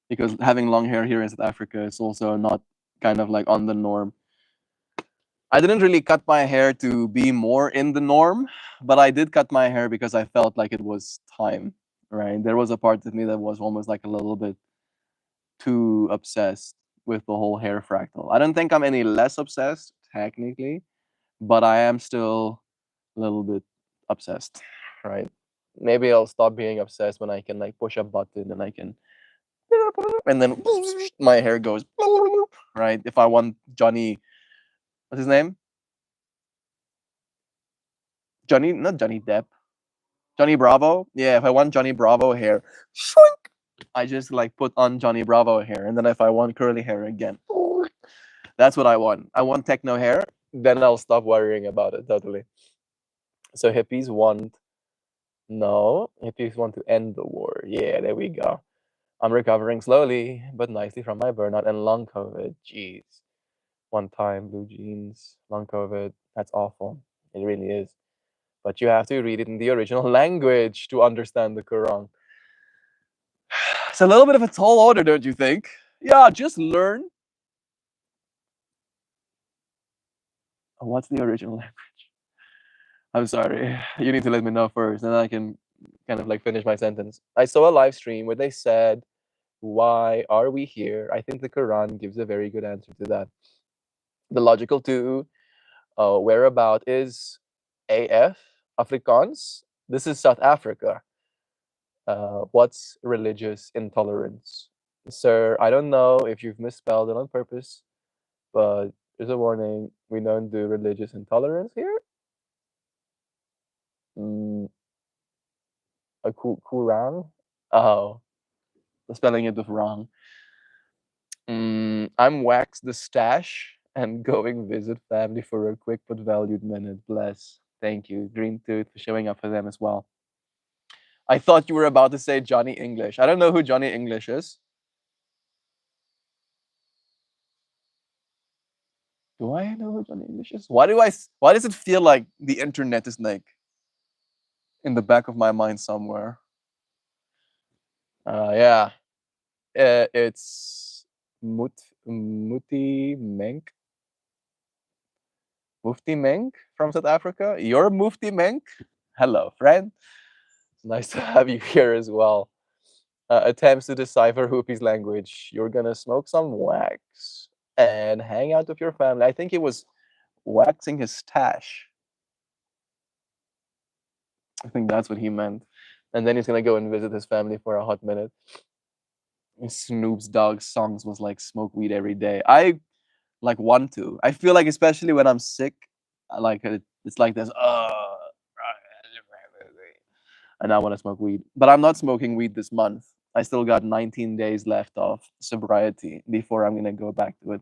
[SPEAKER 1] because having long hair here in South Africa is also not kind of like on the norm. I didn't really cut my hair to be more in the norm, but I did cut my hair because I felt like it was time, right? There was a part of me that was almost like a little bit too obsessed with the whole hair fractal. I don't think I'm any less obsessed, technically, but I am still a little bit obsessed, right? Maybe I'll stop being obsessed when I can like push a button and I can, and then my hair goes, right? If I want Johnny, what's his name? Johnny, not Johnny Depp. Johnny Bravo. Yeah, if I want Johnny Bravo hair, shwink, I just like put on Johnny Bravo hair, and then if I want curly hair again, that's what I want. I want techno hair. Then I'll stop worrying about it totally. So hippies want no hippies want to end the war. Yeah, there we go. I'm recovering slowly but nicely from my burnout and long COVID. Jeez, one time blue jeans, long COVID. That's awful. It really is. But you have to read it in the original language to understand the Quran. It's a little bit of a tall order, don't you think? Yeah, just learn. What's the original language? I'm sorry. You need to let me know first, and then I can kind of like finish my sentence. I saw a live stream where they said, "Why are we here?" I think the Quran gives a very good answer to that. The logical two whereabout is AF, Afrikaans. This is South Africa. What's religious intolerance? Sir, I don't know if you've misspelled it on purpose, but there's a warning. We don't do religious intolerance here. Mm, a Quran? Oh, the spelling it was wrong. I'm Wax the Stash and going visit family for a quick but valued minute. Bless. Thank you, Green Tooth, for showing up for them as well. I thought you were about to say Johnny English. I don't know who Johnny English is. Do I know who Johnny English is? Why does it feel like the internet is like in the back of my mind somewhere? Yeah. It's Muti Menk. Mufti Menk from South Africa. You're Mufti Menk? Hello, friend. Nice to have you here as well. Attempts to decipher Hoopy's language. You're gonna smoke some wax and hang out with your family. I think he was waxing his stash. I think that's what he meant. And then he's gonna go and visit his family for a hot minute. Snoop's Dogg's songs was like smoke weed every day. I like want to. I feel like especially when I'm sick, like it's like this. And I want to smoke weed, but I'm not smoking weed this month. I still got 19 days left of sobriety before I'm gonna go back to it.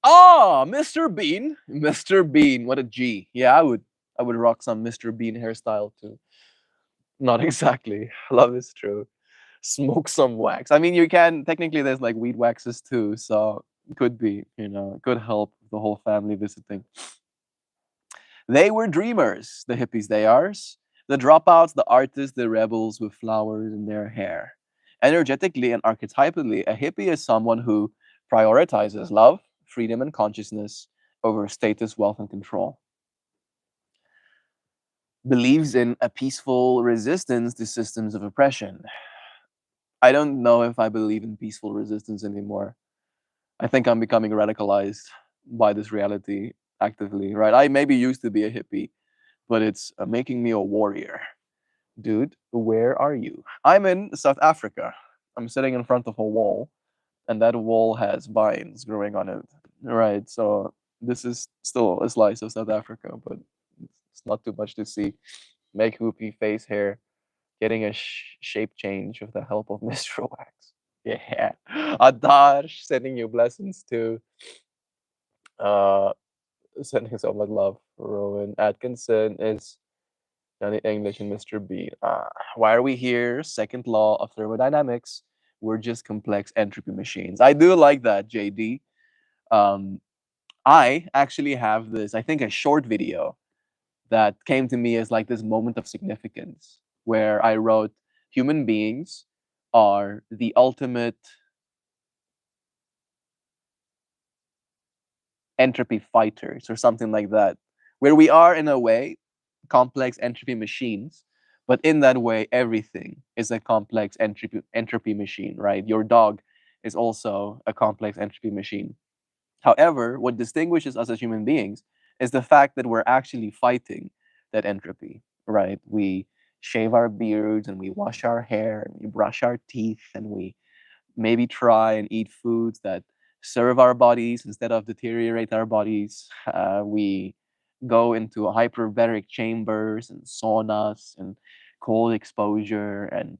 [SPEAKER 1] Oh, Mr. Bean, Mr. Bean, what a G. Yeah, I would rock some Mr. Bean hairstyle too. Not exactly. Love is true. Smoke some wax. I mean, you can technically. There's like weed waxes too, so could be. Could help the whole family visiting. They were dreamers, the hippies. They are the dropouts, the artists, the rebels with flowers in their hair. Energetically and archetypally, a hippie is someone who prioritizes love, freedom, and consciousness over status, wealth, and control. Believes in a peaceful resistance to systems of oppression. I don't know if I believe in peaceful resistance anymore. I think I'm becoming radicalized by this reality actively, right? I maybe used to be a hippie, but it's making me a warrior. Dude, where are you? I'm in South Africa. I'm sitting in front of a wall, and that wall has vines growing on it. Right, so this is still a slice of South Africa, but it's not too much to see. Make hoopy face hair, getting a shape change with the help of Mr. Wax. Yeah. Adarsh, sending you blessings too. Uh, Sending so much love. Rowan Atkinson is Johnny English and Mr. Bean. Why are we here? Second law of thermodynamics. We're just complex entropy machines. I do like that, JD. Um, I actually have this, I think, a short video that came to me as like this moment of significance where I wrote, human beings are the ultimate entropy fighters or something like that, where we are in a way complex entropy machines, but in that way everything is a complex entropy machine, right? Your dog is also a complex entropy machine. However, what distinguishes us as human beings is the fact that we're actually fighting that entropy, right? We shave our beards and we wash our hair and we brush our teeth and we maybe try and eat foods that serve our bodies instead of deteriorate our bodies. We go into hyperbaric chambers and saunas and cold exposure, and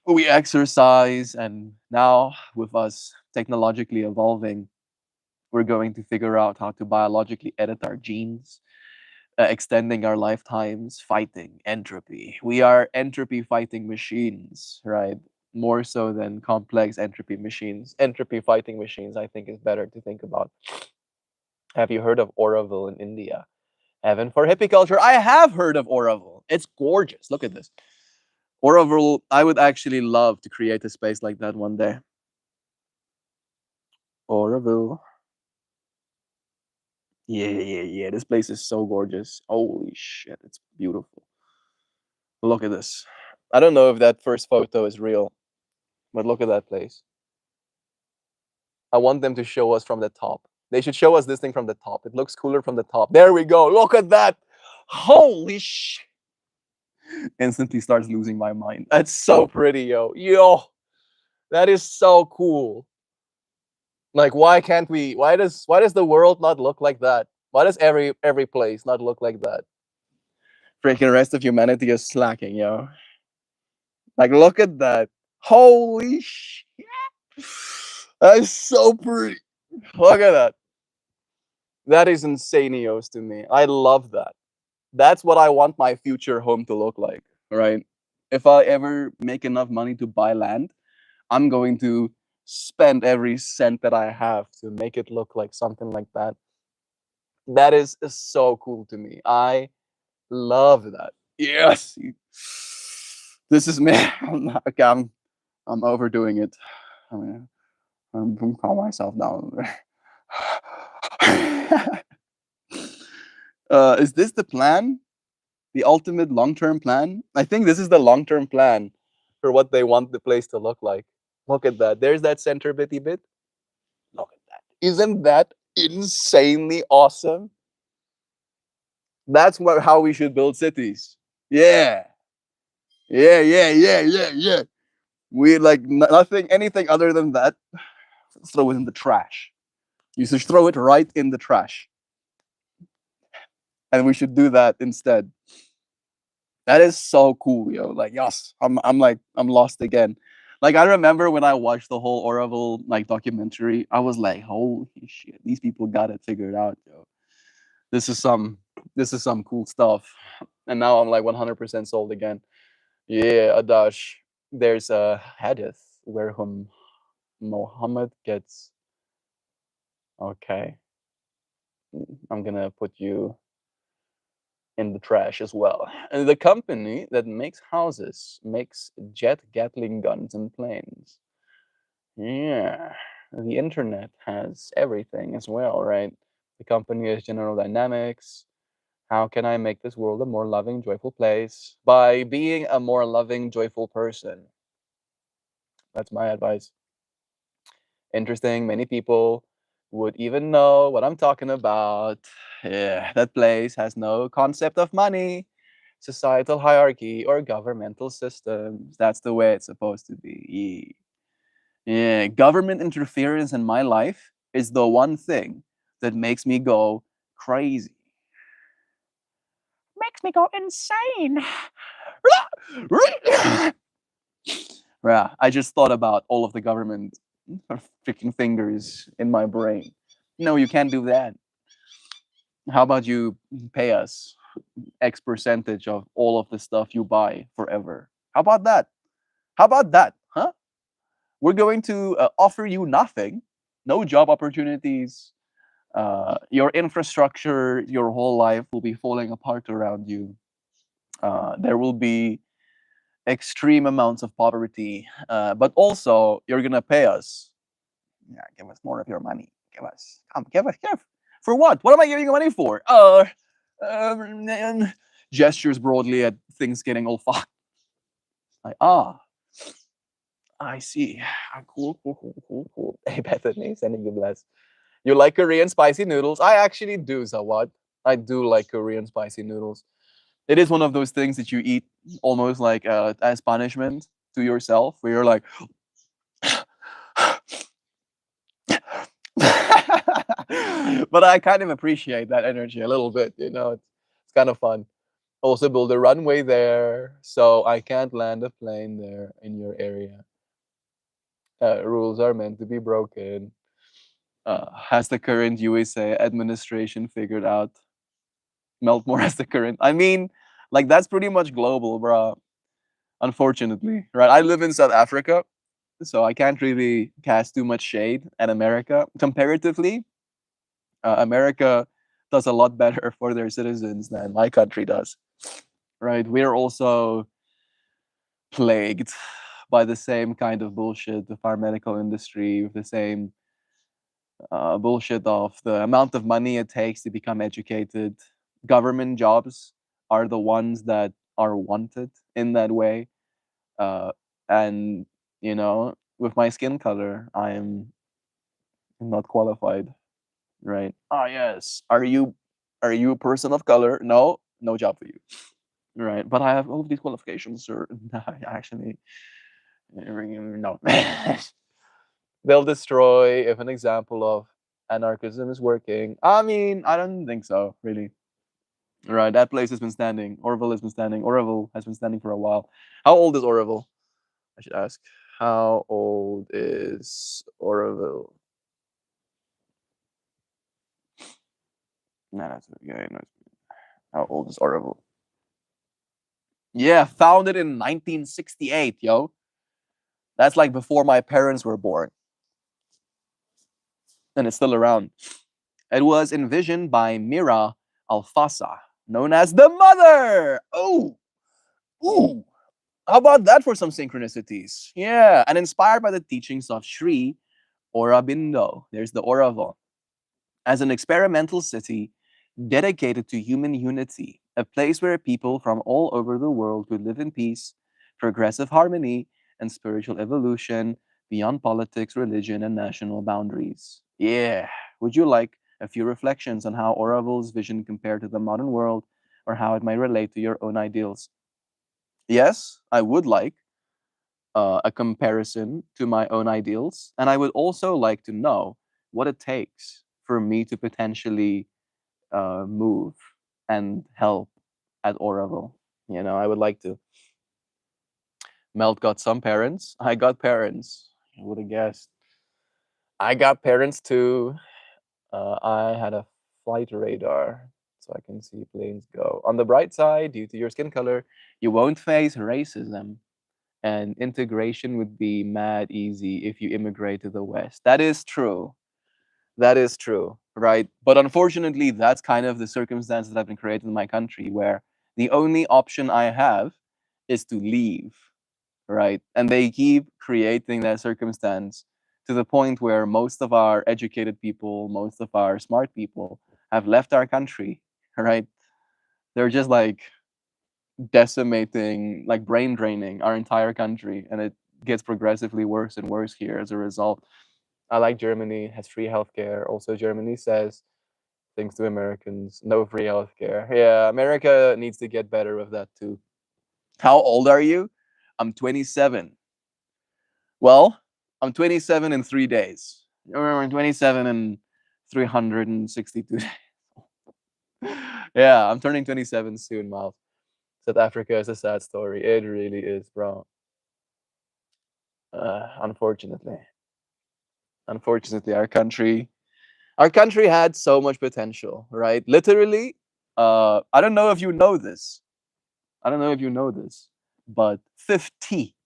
[SPEAKER 1] we exercise. And now, with us technologically evolving, we're going to figure out how to biologically edit our genes, extending our lifetimes, fighting entropy. We are entropy fighting machines, right? More so than complex entropy machines. Entropy fighting machines, I think, is better to think about. Have you heard of Oroville in India? Heaven for hippie culture. I have heard of Oroville. It's gorgeous. Look at this. Oroville, I would actually love to create a space like that one day. Oroville. Yeah, yeah, yeah. This place is so gorgeous. Holy shit, it's beautiful. Look at this. I don't know if that first photo is real, but look at that place. I want them to show us from the top. They should show us this thing from the top. It looks cooler from the top. There we go. Look at that. Holy shit. Instantly starts losing my mind. That's so pretty, yo. Yo, that is so cool. Like, why can't we? Why does the world not look like that? Why does every place not look like that? Freaking rest of humanity is slacking, yo. Like, look at that. Holy shit. That is so pretty. Look at that. That is insanios to me. I love that. That's what I want my future home to look like, right? If I ever make enough money to buy land, I'm going to spend every cent that I have to make it look like something like that. That is so cool to me. I love that. Yes. This is me. Okay, I'm overdoing it. I mean, I'm calm myself down. Is this the plan? The ultimate long-term plan? I think this is the long-term plan for what they want the place to look like. Look at that. There's that center bitty bit. Look at that. Isn't that insanely awesome? That's how we should build cities. Yeah. Yeah, yeah, yeah, yeah, yeah. We like nothing, anything other than that. Throw it in the trash. You should throw it right in the trash. And we should do that instead. That is so cool, yo. Like, yes, I'm lost again. Like, I remember when I watched the whole Orville like documentary, I was like, holy shit, these people got it figured out, yo. This is some this is some cool stuff. And now I'm like 100% sold again. Yeah, Adash. There's a hadith where Muhammad gets okay. I'm gonna put you in the trash as well. And the company that makes houses makes jet Gatling guns and planes. Yeah, the internet has everything as well, right? The company is General Dynamics. How can I make this world a more loving, joyful place? By being a more loving, joyful person. That's my advice. Interesting. Many people would even know what I'm talking about. Yeah, that place has no concept of money, societal hierarchy, or governmental systems. That's the way it's supposed to be. Yeah, government interference in my life is the one thing that makes me go crazy. Makes me go insane. Yeah, I just thought about all of the government freaking fingers in my brain. No, you can't do that. How about you pay us X percentage of all of the stuff you buy forever? How about that? How about that? Huh? We're going to offer you nothing, no job opportunities. Your infrastructure, your whole life will be falling apart around you. There will be extreme amounts of poverty, but also you're gonna pay us. Yeah, give us more of your money. Give us, come, give us, give. For what? What am I giving you money for? Um, gestures broadly at things getting all fucked. Like, I see. Cool, cool, cool, cool, cool. Hey, Bethany, sending you bless. You like Korean spicy noodles? I actually do, Zawad. I do like Korean spicy noodles. It is one of those things that you eat almost like as punishment to yourself, where you're like, but I kind of appreciate that energy a little bit. It's kind of fun. Also, build a runway there, so I can't land a plane there in your area. Rules are meant to be broken. Has the current USA administration figured out MeltMore as the current? I mean, like that's pretty much global, bro. Unfortunately, right? I live in South Africa, so I can't really cast too much shade at America. Comparatively, America does a lot better for their citizens than my country does. Right? We're also plagued by the same kind of bullshit of our medical industry, with the same bullshit of the amount of money it takes to become educated. Government jobs are the ones that are wanted in that way. And with my skin color, I am not qualified, right? Ah, yes. Are you a person of color? No, no job for you, right? But I have all of these qualifications, sir. Actually, no. They'll destroy if an example of anarchism is working. I mean, I don't think so, really. Right, that place has been standing. Orville has been standing. Orville has been standing for a while. How old is Orville? I should ask. How old is Orville? Nah, that's yeah. No, how old is Orville? Yeah, founded in 1968, yo. That's like before my parents were born, and it's still around. It was envisioned by Mira Alfasa, known as the Mother. Oh, ooh. How about that for some synchronicities? Yeah, and inspired by the teachings of Sri Aurobindo. There's the Auroville. As an experimental city dedicated to human unity, a place where people from all over the world could live in peace, progressive harmony, and spiritual evolution beyond politics, religion, and national boundaries. Yeah. Would you like a few reflections on how Auroville's vision compared to the modern world, or how it might relate to your own ideals? Yes, I would like a comparison to my own ideals. And I would also like to know what it takes for me to potentially move and help at Oroville. I would like to. Melt got some parents. I got parents. I would have guessed. I got parents too. I had a flight radar so I can see planes go. On the bright side, due to your skin color, you won't face racism, and integration would be mad easy if you immigrate to the West. That is true. That is true, right? But unfortunately, that's kind of the circumstance that have been created in my country, where the only option I have is to leave, right? And they keep creating that circumstance to the point where most of our educated people, most of our smart people have left our country, right? They're just like decimating, like brain draining our entire country, and it gets progressively worse and worse here as a result. I like Germany, has free healthcare. Also, Germany says, thanks to Americans, no free healthcare. Yeah, America needs to get better with that too. How old are you? I'm 27. Well, I'm 27 in 3 days. I'm 27 in 362 days. Yeah, I'm turning 27 soon, Miles. South Africa is a sad story. It really is, bro. Unfortunately, our country had so much potential, right? Literally, I don't know if you know this. I don't know if you know this, but 50,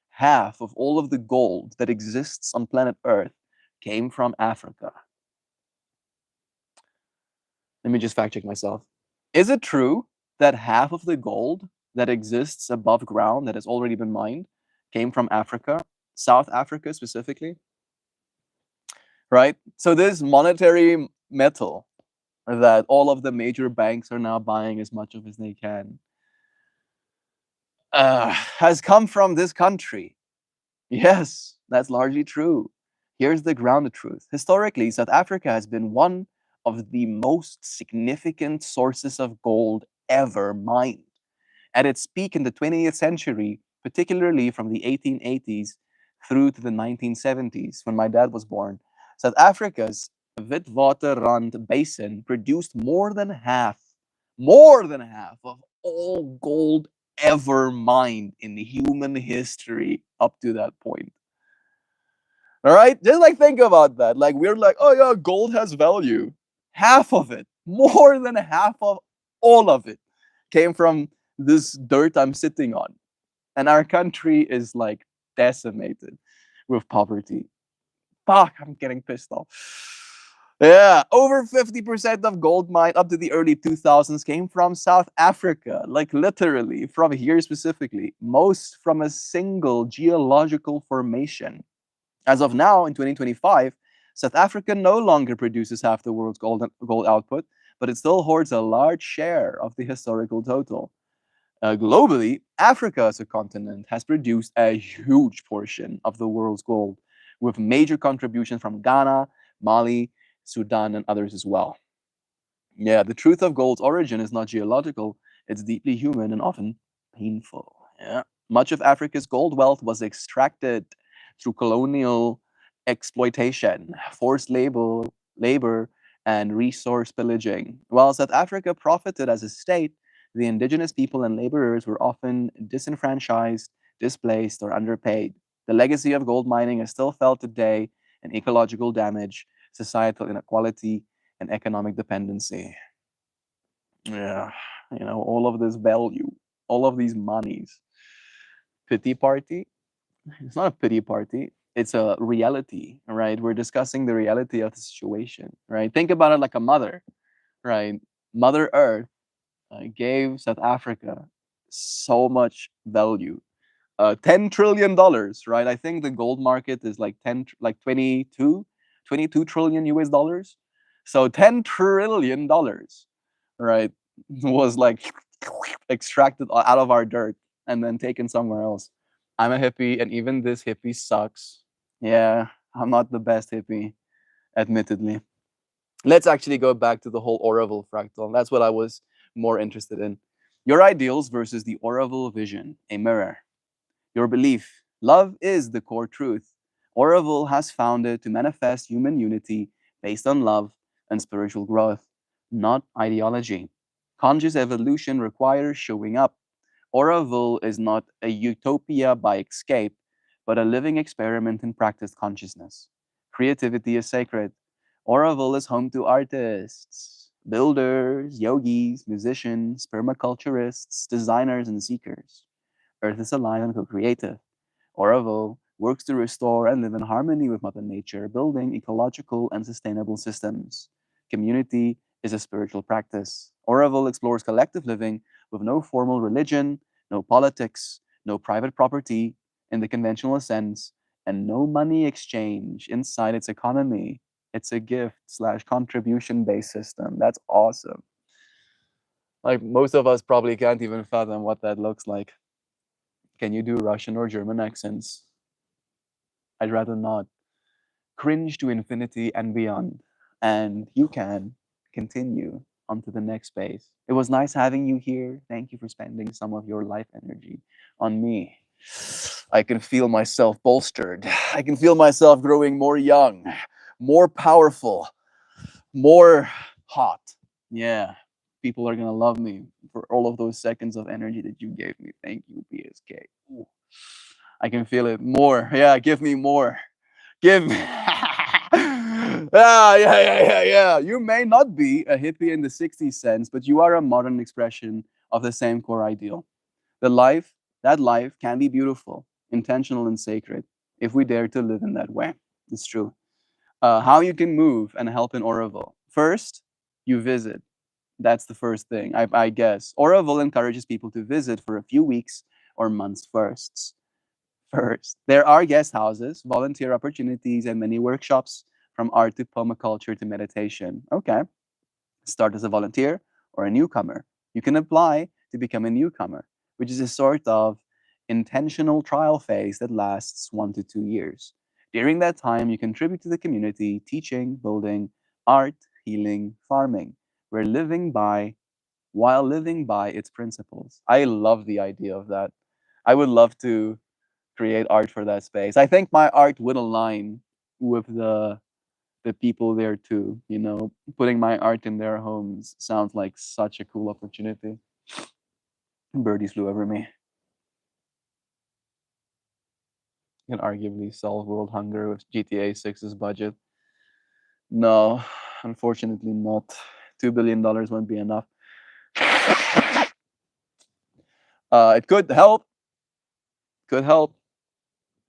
[SPEAKER 1] half of all of the gold that exists on planet Earth came from Africa. Let me just fact check myself. Is it true that half of the gold that exists above ground that has already been mined came from Africa, South Africa specifically? right? So this monetary metal that all of the major banks are now buying as much of as they can has come from this country. Yes, that's largely true. Here's the grounded truth. Historically, South Africa has been one of the most significant sources of gold ever mined. At its peak in the 20th century, particularly from the 1880s through to the 1970s, when my dad was born, South Africa's Witwatersrand Basin produced more than half of all gold ever mined in human history up to that point. All right? Just like think about that. Like we're like, oh yeah, gold has value. Half of it, more than half of all of it came from this dirt I'm sitting on. And our country is like decimated with poverty. Fuck, I'm getting pissed off. Yeah, over 50% of gold mine up to the early 2000s came from South Africa, like literally from here specifically, most from a single geological formation. As of now, in 2025, South Africa no longer produces half the world's gold output, but it still hoards a large share of the historical total. Globally, Africa as a continent has produced a huge portion of the world's gold, with major contributions from Ghana, Mali, Sudan, and others as well. Yeah, the truth of gold's origin is not geological, it's deeply human and often painful. Yeah. Much of Africa's gold wealth was extracted through colonial exploitation, forced labor, and resource pillaging. While South Africa profited as a state, the indigenous people and laborers were often disenfranchised, displaced, or underpaid. The legacy of gold mining is still felt today in ecological damage, societal inequality, and economic dependency. Yeah, all of this value, all of these monies. Pity party? It's not a pity party. It's a reality, right? We're discussing the reality of the situation, right? Think about it like a mother, right? Mother Earth gave South Africa so much value. $10 trillion, right? I think the gold market is like 22 trillion US dollars. So $10 trillion, right, was like extracted out of our dirt and then taken somewhere else. I'm a hippie, and even this hippie sucks. Yeah, I'm not the best hippie, admittedly. Let's actually go back to the whole Oroville fractal. That's what I was more interested in. Your ideals versus the Oroville vision, a mirror. Your belief. Love is the core truth. Oroville has found it to manifest human unity based on love and spiritual growth, not ideology. Conscious evolution requires showing up. Oroville is not a utopia by escape, but a living experiment in practiced consciousness. Creativity is sacred. Oroville is home to artists, builders, yogis, musicians, permaculturists, designers, and seekers. Earth is alive and co-creative. Oroville works to restore and live in harmony with Mother Nature, building ecological and sustainable systems. Community is a spiritual practice. Oroville explores collective living with no formal religion, no politics, no private property in the conventional sense, and no money exchange inside its economy. It's a gift slash contribution based system. That's awesome. Like most of us probably can't even fathom what that looks like. Can you do Russian or German accents? I'd rather not. Cringe to infinity and beyond. And you can continue onto the next space. It was nice having you here. Thank you for spending some of your life energy on me. I can feel myself bolstered. I can feel myself growing more young, more powerful, more hot. Yeah. People are going to love me for all of those seconds of energy that you gave me. Thank you, PSK. Ooh. I can feel it more. Yeah, give me more. Give me. Yeah. You may not be a hippie in the 60s sense, but you are a modern expression of the same core ideal. That life can be beautiful, intentional, and sacred if we dare to live in that way. It's true. How you can move and help in Oroville. First, you visit. That's the first thing, I guess. Oroville encourages people to visit for a few weeks or months first. There are guest houses, volunteer opportunities, and many workshops from art to permaculture to meditation. Okay, start as a volunteer or a newcomer. You can apply to become a newcomer, which is a sort of intentional trial phase that lasts 1 to 2 years. During that time, you contribute to the community, teaching, building, art, healing, farming. We're living by while living by its principles. I love the idea of that. I would love to create art for that space. I think my art would align with the people there too. You know, putting my art in their homes sounds like such a cool opportunity. Birdies flew over me. You can arguably solve world hunger with GTA 6's budget. No, unfortunately not. $2 billion won't be enough. It could help,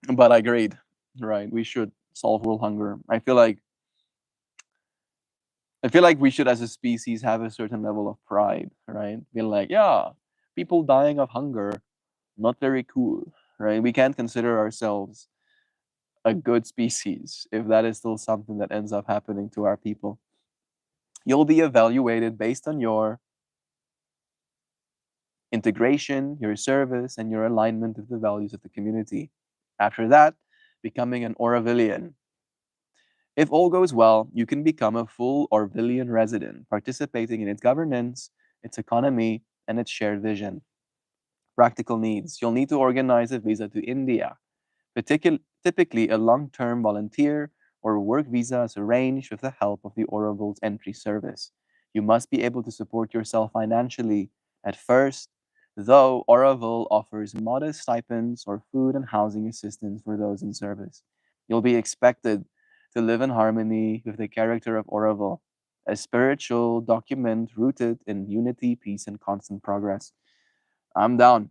[SPEAKER 1] but I agreed. Right, we should solve world hunger. I feel like we should, as a species, have a certain level of pride. Right, be like, yeah, people dying of hunger, not very cool. Right, we can't consider ourselves a good species if that is still something that ends up happening to our people. You'll be evaluated based on your integration, your service, and your alignment with the values of the community. After that, becoming an Orwellian. If all goes well, you can become a full Orwellian resident, participating in its governance, its economy, and its shared vision. Practical needs. You'll need to organize a visa to India. Typically, a long term volunteer or work visa is arranged with the help of the Oracle's entry service. You must be able to support yourself financially at first, though Oracle offers modest stipends or food and housing assistance for those in service. You'll be expected to live in harmony with the character of Oracle, a spiritual document rooted in unity, peace, and constant progress. I'm down.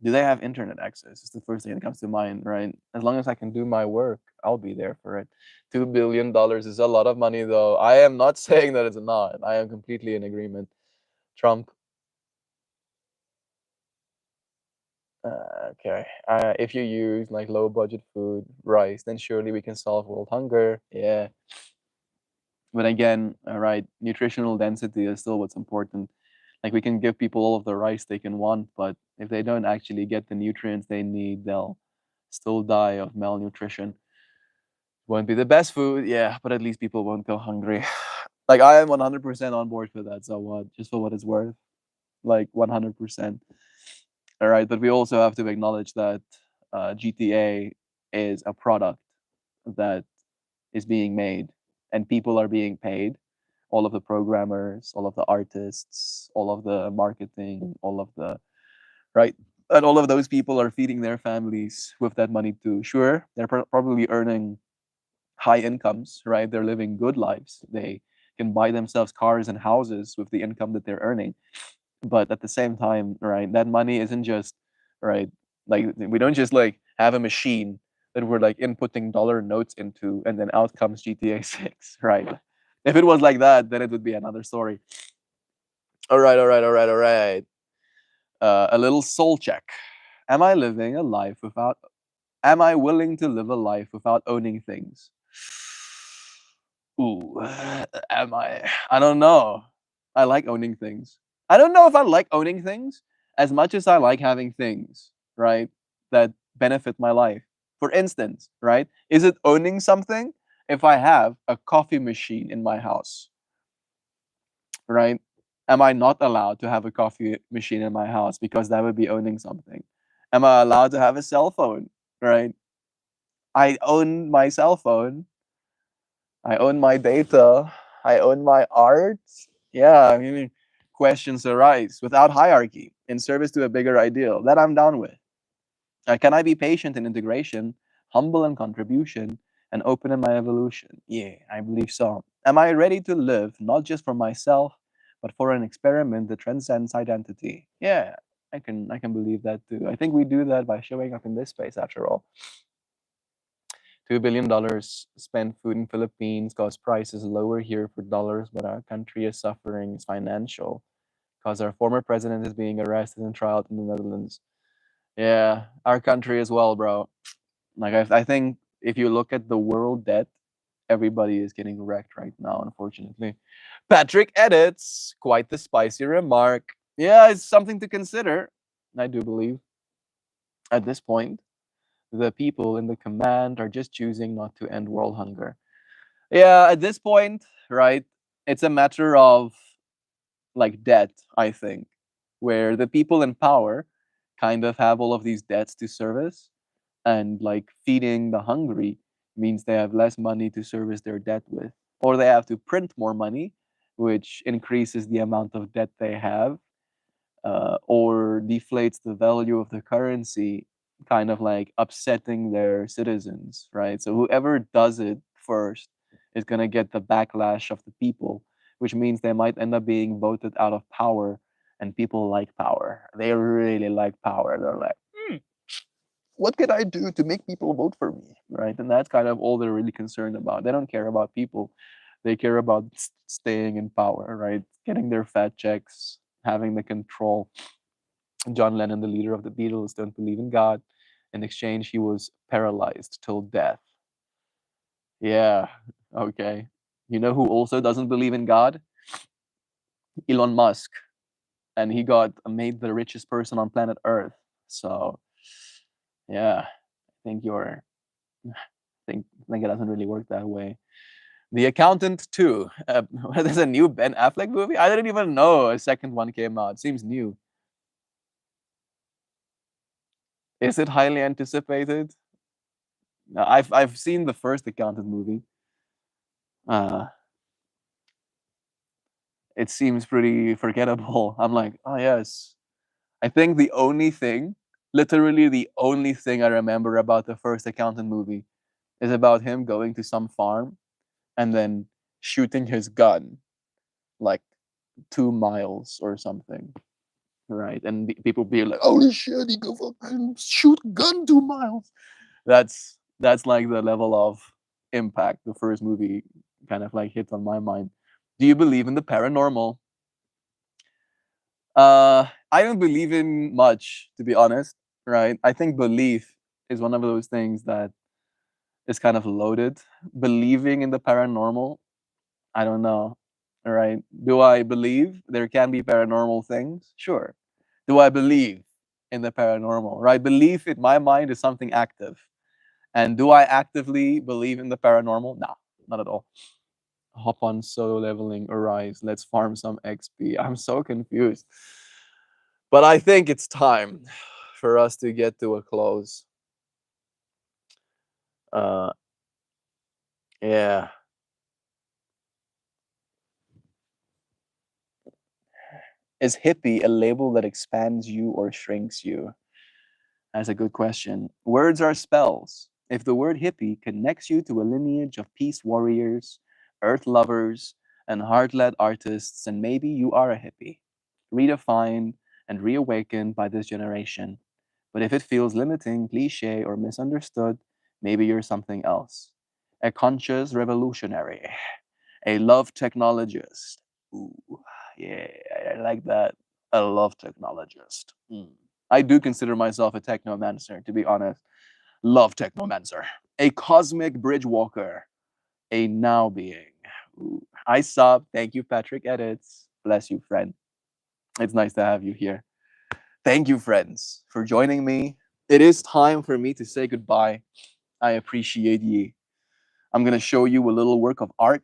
[SPEAKER 1] Do they have internet access? It's the first thing that comes to mind, right? As long as I can do my work, I'll be there for it. $2 billion is a lot of money, though. I am not saying that it's not. I am completely in agreement. Trump. Okay. If you use like low budget food, rice, then surely we can solve world hunger. Yeah. But again, right, nutritional density is still what's important. Like we can give people all of the rice they can want, but if they don't actually get the nutrients they need, they'll still die of malnutrition. Won't be the best food, yeah, but at least people won't go hungry. Like I am 100% on board for that. So what? Just for what it's worth, like 100%. All right, but we also have to acknowledge that GTA is a product that is being made, and people are being paid. All of the programmers, all of the artists, all of the marketing, all of the right, and all of those people are feeding their families with that money too. Sure, they're probably earning high incomes, right? They're living good lives. They can buy themselves cars and houses with the income that they're earning. But at the same time, right, that money isn't just right. Like we don't just like have a machine that we're like inputting dollar notes into, and then out comes GTA 6, right? If it was like that, then it would be another story. All right, all right, all right, all right. A little soul check. Am I living a life without? Am I willing to live a life without owning things? Ooh, am I? I don't know. I like owning things. I don't know if I like owning things as much as I like having things, right? That benefit my life. For instance, right? Is it owning something if I have a coffee machine in my house, right? Am I not allowed to have a coffee machine in my house because that would be owning something? Am I allowed to have a cell phone, right? I own my cell phone. I own my data. I own my art. Yeah, I mean, questions arise without hierarchy in service to a bigger ideal that I'm down with. Can I be patient in integration, humble in contribution, and open in my evolution? Yeah, I believe so. Am I ready to live not just for myself, but for an experiment that transcends identity? Yeah, I can believe that too. I think we do that by showing up in this space after all. $2 billion spent food in Philippines cause prices lower here for dollars, but our country is suffering is financial because our former president is being arrested and trialed in the Netherlands. Yeah, our country as well, bro. Like I think if you look at the world debt everybody is getting wrecked right now, unfortunately. Patrick edits. Quite the spicy remark. Yeah, it's something to consider. I do believe at this point, the people in the command are just choosing not to end world hunger. Yeah, at this point, right, it's a matter of like debt, I think, where the people in power kind of have all of these debts to service, and like feeding the hungry means they have less money to service their debt with, or they have to print more money, which increases the amount of debt they have, or deflates the value of the currency, kind of like upsetting their citizens, right? So whoever does it first is going to get the backlash of the people, which means they might end up being voted out of power. And people like power. They really like power. They're like, what can I do to make people vote for me? Right. And that's kind of all they're really concerned about. They don't care about people. They care about staying in power, right? Getting their fat checks, having the control. John Lennon, the leader of the Beatles, don't believe in God. In exchange, he was paralyzed till death. Yeah. Okay. You know who also doesn't believe in God? Elon Musk. And he got made the richest person on planet Earth. So, yeah, I think it doesn't really work that way. The Accountant 2. There's a new Ben Affleck movie? I didn't even know a second one came out. Seems new. Is it highly anticipated? I've seen the first Accountant movie. Uh, it seems pretty forgettable. I'm like, oh yes. I think the only thing, literally the only thing I remember about the first Accountant movie is about him going to some farm and then shooting his gun like 2 miles or something, right? And people be like, "Holy shit, he go fucking shoot gun 2 miles." That's like the level of impact the first movie kind of like hits on my mind. Do you believe in the paranormal? I don't believe in much, to be honest. Right? I think belief is one of those things that is kind of loaded. Believing in the paranormal, I don't know. All right. Do I believe there can be paranormal things? Sure. Do I believe in the paranormal? Right. Belief in my mind is something active. And do I actively believe in the paranormal? No, not at all. Hop on solo leveling, arise. Let's farm some XP. I'm so confused. But I think it's time for us to get to a close. Uh, yeah. Is hippie a label that expands you or shrinks you? That's a good question. Words are spells. If the word hippie connects you to a lineage of peace warriors, earth lovers, and heart led artists, then maybe you are a hippie, redefined and reawakened by this generation. But if it feels limiting, cliche, or misunderstood, maybe you're something else. A conscious revolutionary, a love technologist. Ooh, yeah, I like that. A love technologist. I do consider myself a technomancer, to be honest. Love technomancer. A cosmic bridge walker. A now being. Ooh. I sub. Thank you, Patrick Edits. Bless you, friend. It's nice to have you here. Thank you, friends, for joining me. It is time for me to say goodbye. I appreciate ye. I'm going to show you a little work of art,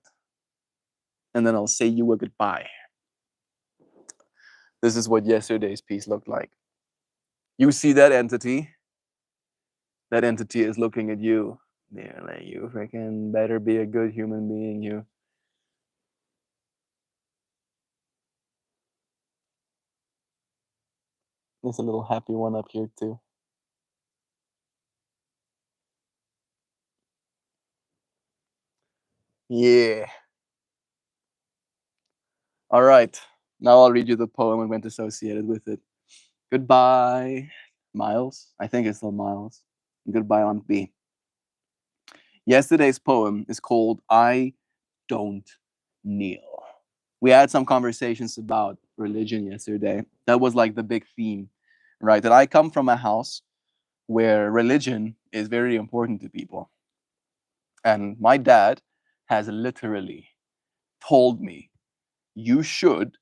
[SPEAKER 1] and then I'll say you a goodbye. This is what yesterday's piece looked like. You see that entity? That entity is looking at you. They're like, you freaking better be a good human being, you. There's a little happy one up here, too. Yeah. All right. Now I'll read you the poem and went associated with it. Goodbye, Miles. I think it's still Miles. Goodbye, Aunt B. Yesterday's poem is called I Don't Kneel. We had some conversations about religion yesterday. That was like the big theme, right? That I come from a house where religion is very important to people. And my dad has literally told me, you should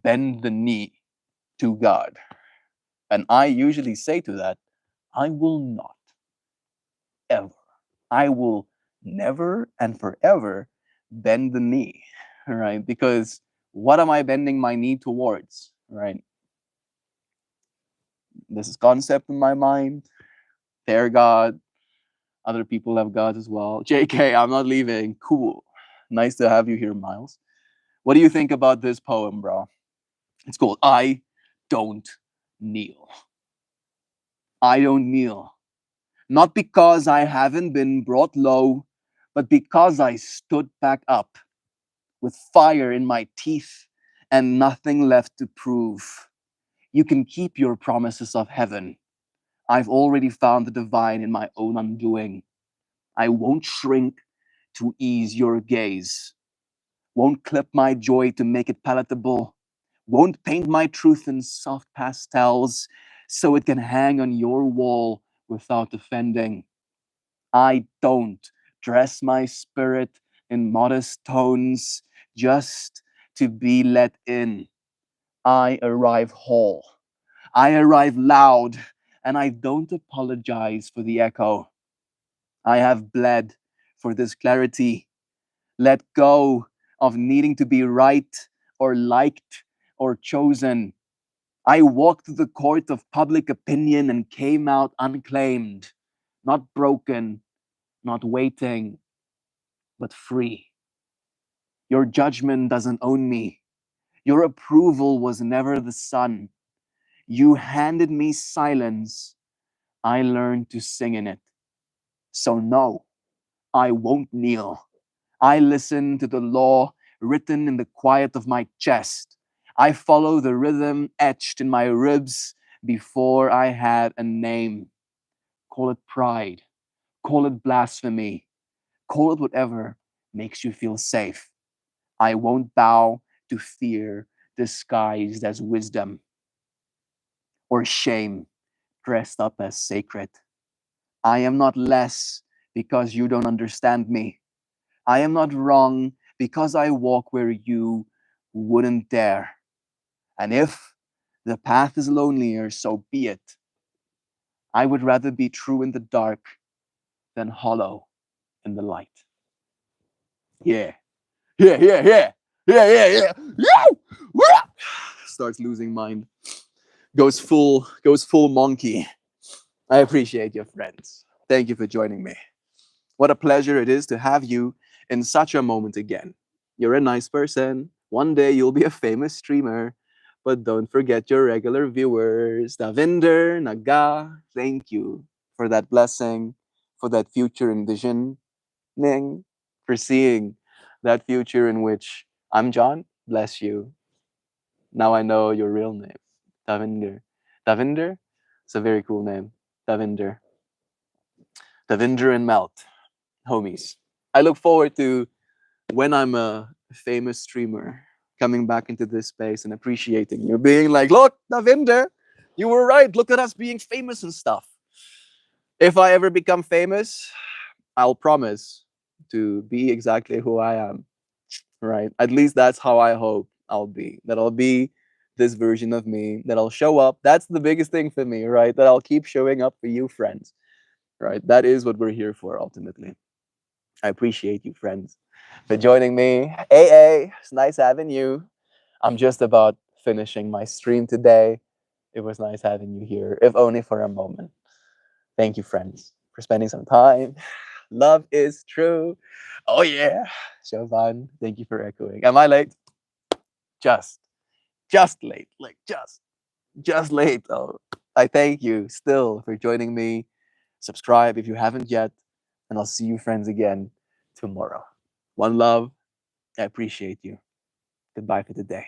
[SPEAKER 1] bend the knee to God. And I usually say to that, I will not ever. I will never and forever bend the knee, right? Because what am I bending my knee towards, right? This is concept in my mind, their God, other people have gods as well. JK, I'm not leaving. Cool. Nice to have you here, Miles. What do you think about this poem, bro? It's called I Don't Kneel. I don't kneel. Not because I haven't been brought low, but because I stood back up with fire in my teeth and nothing left to prove. You can keep your promises of heaven. I've already found the divine in my own undoing. I won't shrink to ease your gaze, won't clip my joy to make it palatable, won't paint my truth in soft pastels so it can hang on your wall without offending. I don't dress my spirit in modest tones just to be let in. I arrive whole. I arrive loud, and I don't apologize for the echo. I have bled for this clarity. Let go of needing to be right or liked or chosen. I walked through the court of public opinion and came out unclaimed, not broken, not waiting, but free. Your judgment doesn't own me. Your approval was never the sun. You handed me silence. I learned to sing in it. So, no, I won't kneel. I listen to the law written in the quiet of my chest. I follow the rhythm etched in my ribs before I had a name. Call it pride, call it blasphemy, call it whatever makes you feel safe. I won't bow to fear disguised as wisdom or shame dressed up as sacred. I am not less because you don't understand me. I am not wrong because I walk where you wouldn't dare. And if the path is lonelier, so be it. I would rather be true in the dark than hollow in the light. Yeah, yeah. Yeah! Woo! Starts losing mind. Goes full monkey. I appreciate your friends. Thank you for joining me. What a pleasure it is to have you in such a moment again. You're a nice person. One day you'll be a famous streamer. But don't forget your regular viewers. Davinder, Naga, thank you for that blessing, for that future envisioning, for seeing that future in which I'm John. Bless you. Now I know your real name. Davinder. Davinder? It's a very cool name. Davinder. Davinder and Melt. Homies. I look forward to when I'm a famous streamer coming back into this space and appreciating you, being like, look, Davinder, you were right. Look at us being famous and stuff. If I ever become famous, I'll promise to be exactly who I am, right? At least that's how I hope I'll be. That I'll be this version of me, that I'll show up. That's the biggest thing for me, right? That I'll keep showing up for you, friends, right? That is what we're here for ultimately. I appreciate you, friends, for joining me. AA, it's nice having you. I'm just about finishing my stream today. It was nice having you here, if only for a moment. Thank you, friends, for spending some time. Love is true. Oh, yeah. Shovan, thank you for echoing. Am I late? Just, just late. Like, just late. Oh, I thank you still for joining me. Subscribe if you haven't yet. And I'll see you, friends, again tomorrow. One love. I appreciate you. Goodbye for today.